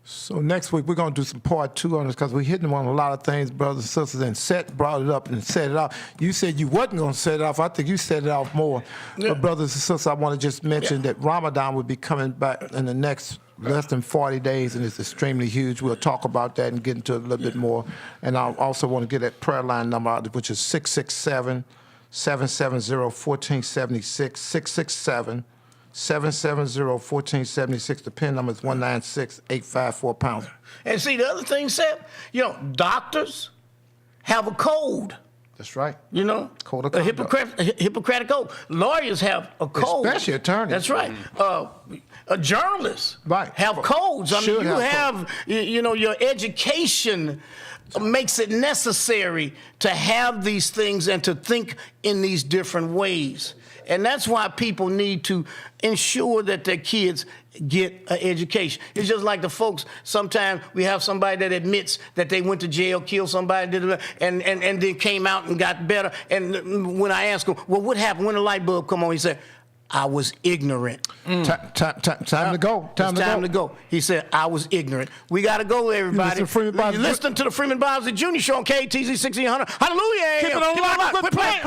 So next week, we're going to do some part 2 on this because we're hitting on a lot of things, brothers and sisters, and Seth brought it up and set it off. You said you wasn't going to set it off. I think you set it off more. Yeah. But brothers and sisters, I want to just mention that Ramadan will be coming back in the next less than 40 days, and it's extremely huge. We'll talk about that and get into it a little bit more. And I also want to get that prayer line number out, which is 667-770-1476, 667-770-1476. The PIN number is 196-854 #. And see, the other thing, Seth, doctors have a code. That's right. Code of a conduct. Hippocratic oath. Lawyers have a code. Especially attorneys. That's right. Journalists have codes. I mean, Should you have your education makes it necessary to have these things and to think in these different ways. And that's why people need to ensure that their kids get an education. It's just like the folks, sometimes we have somebody that admits that they went to jail, killed somebody, and then came out and got better. And when I ask them, well, what happened? When the light bulb come on? He said, I was ignorant. Time to go. Time to go. He said, I was ignorant. We got to go, everybody. You're listening to the Freeman Bosley Jr. Show on KTZ 1600. Hallelujah. Keep it on live. Quit playing.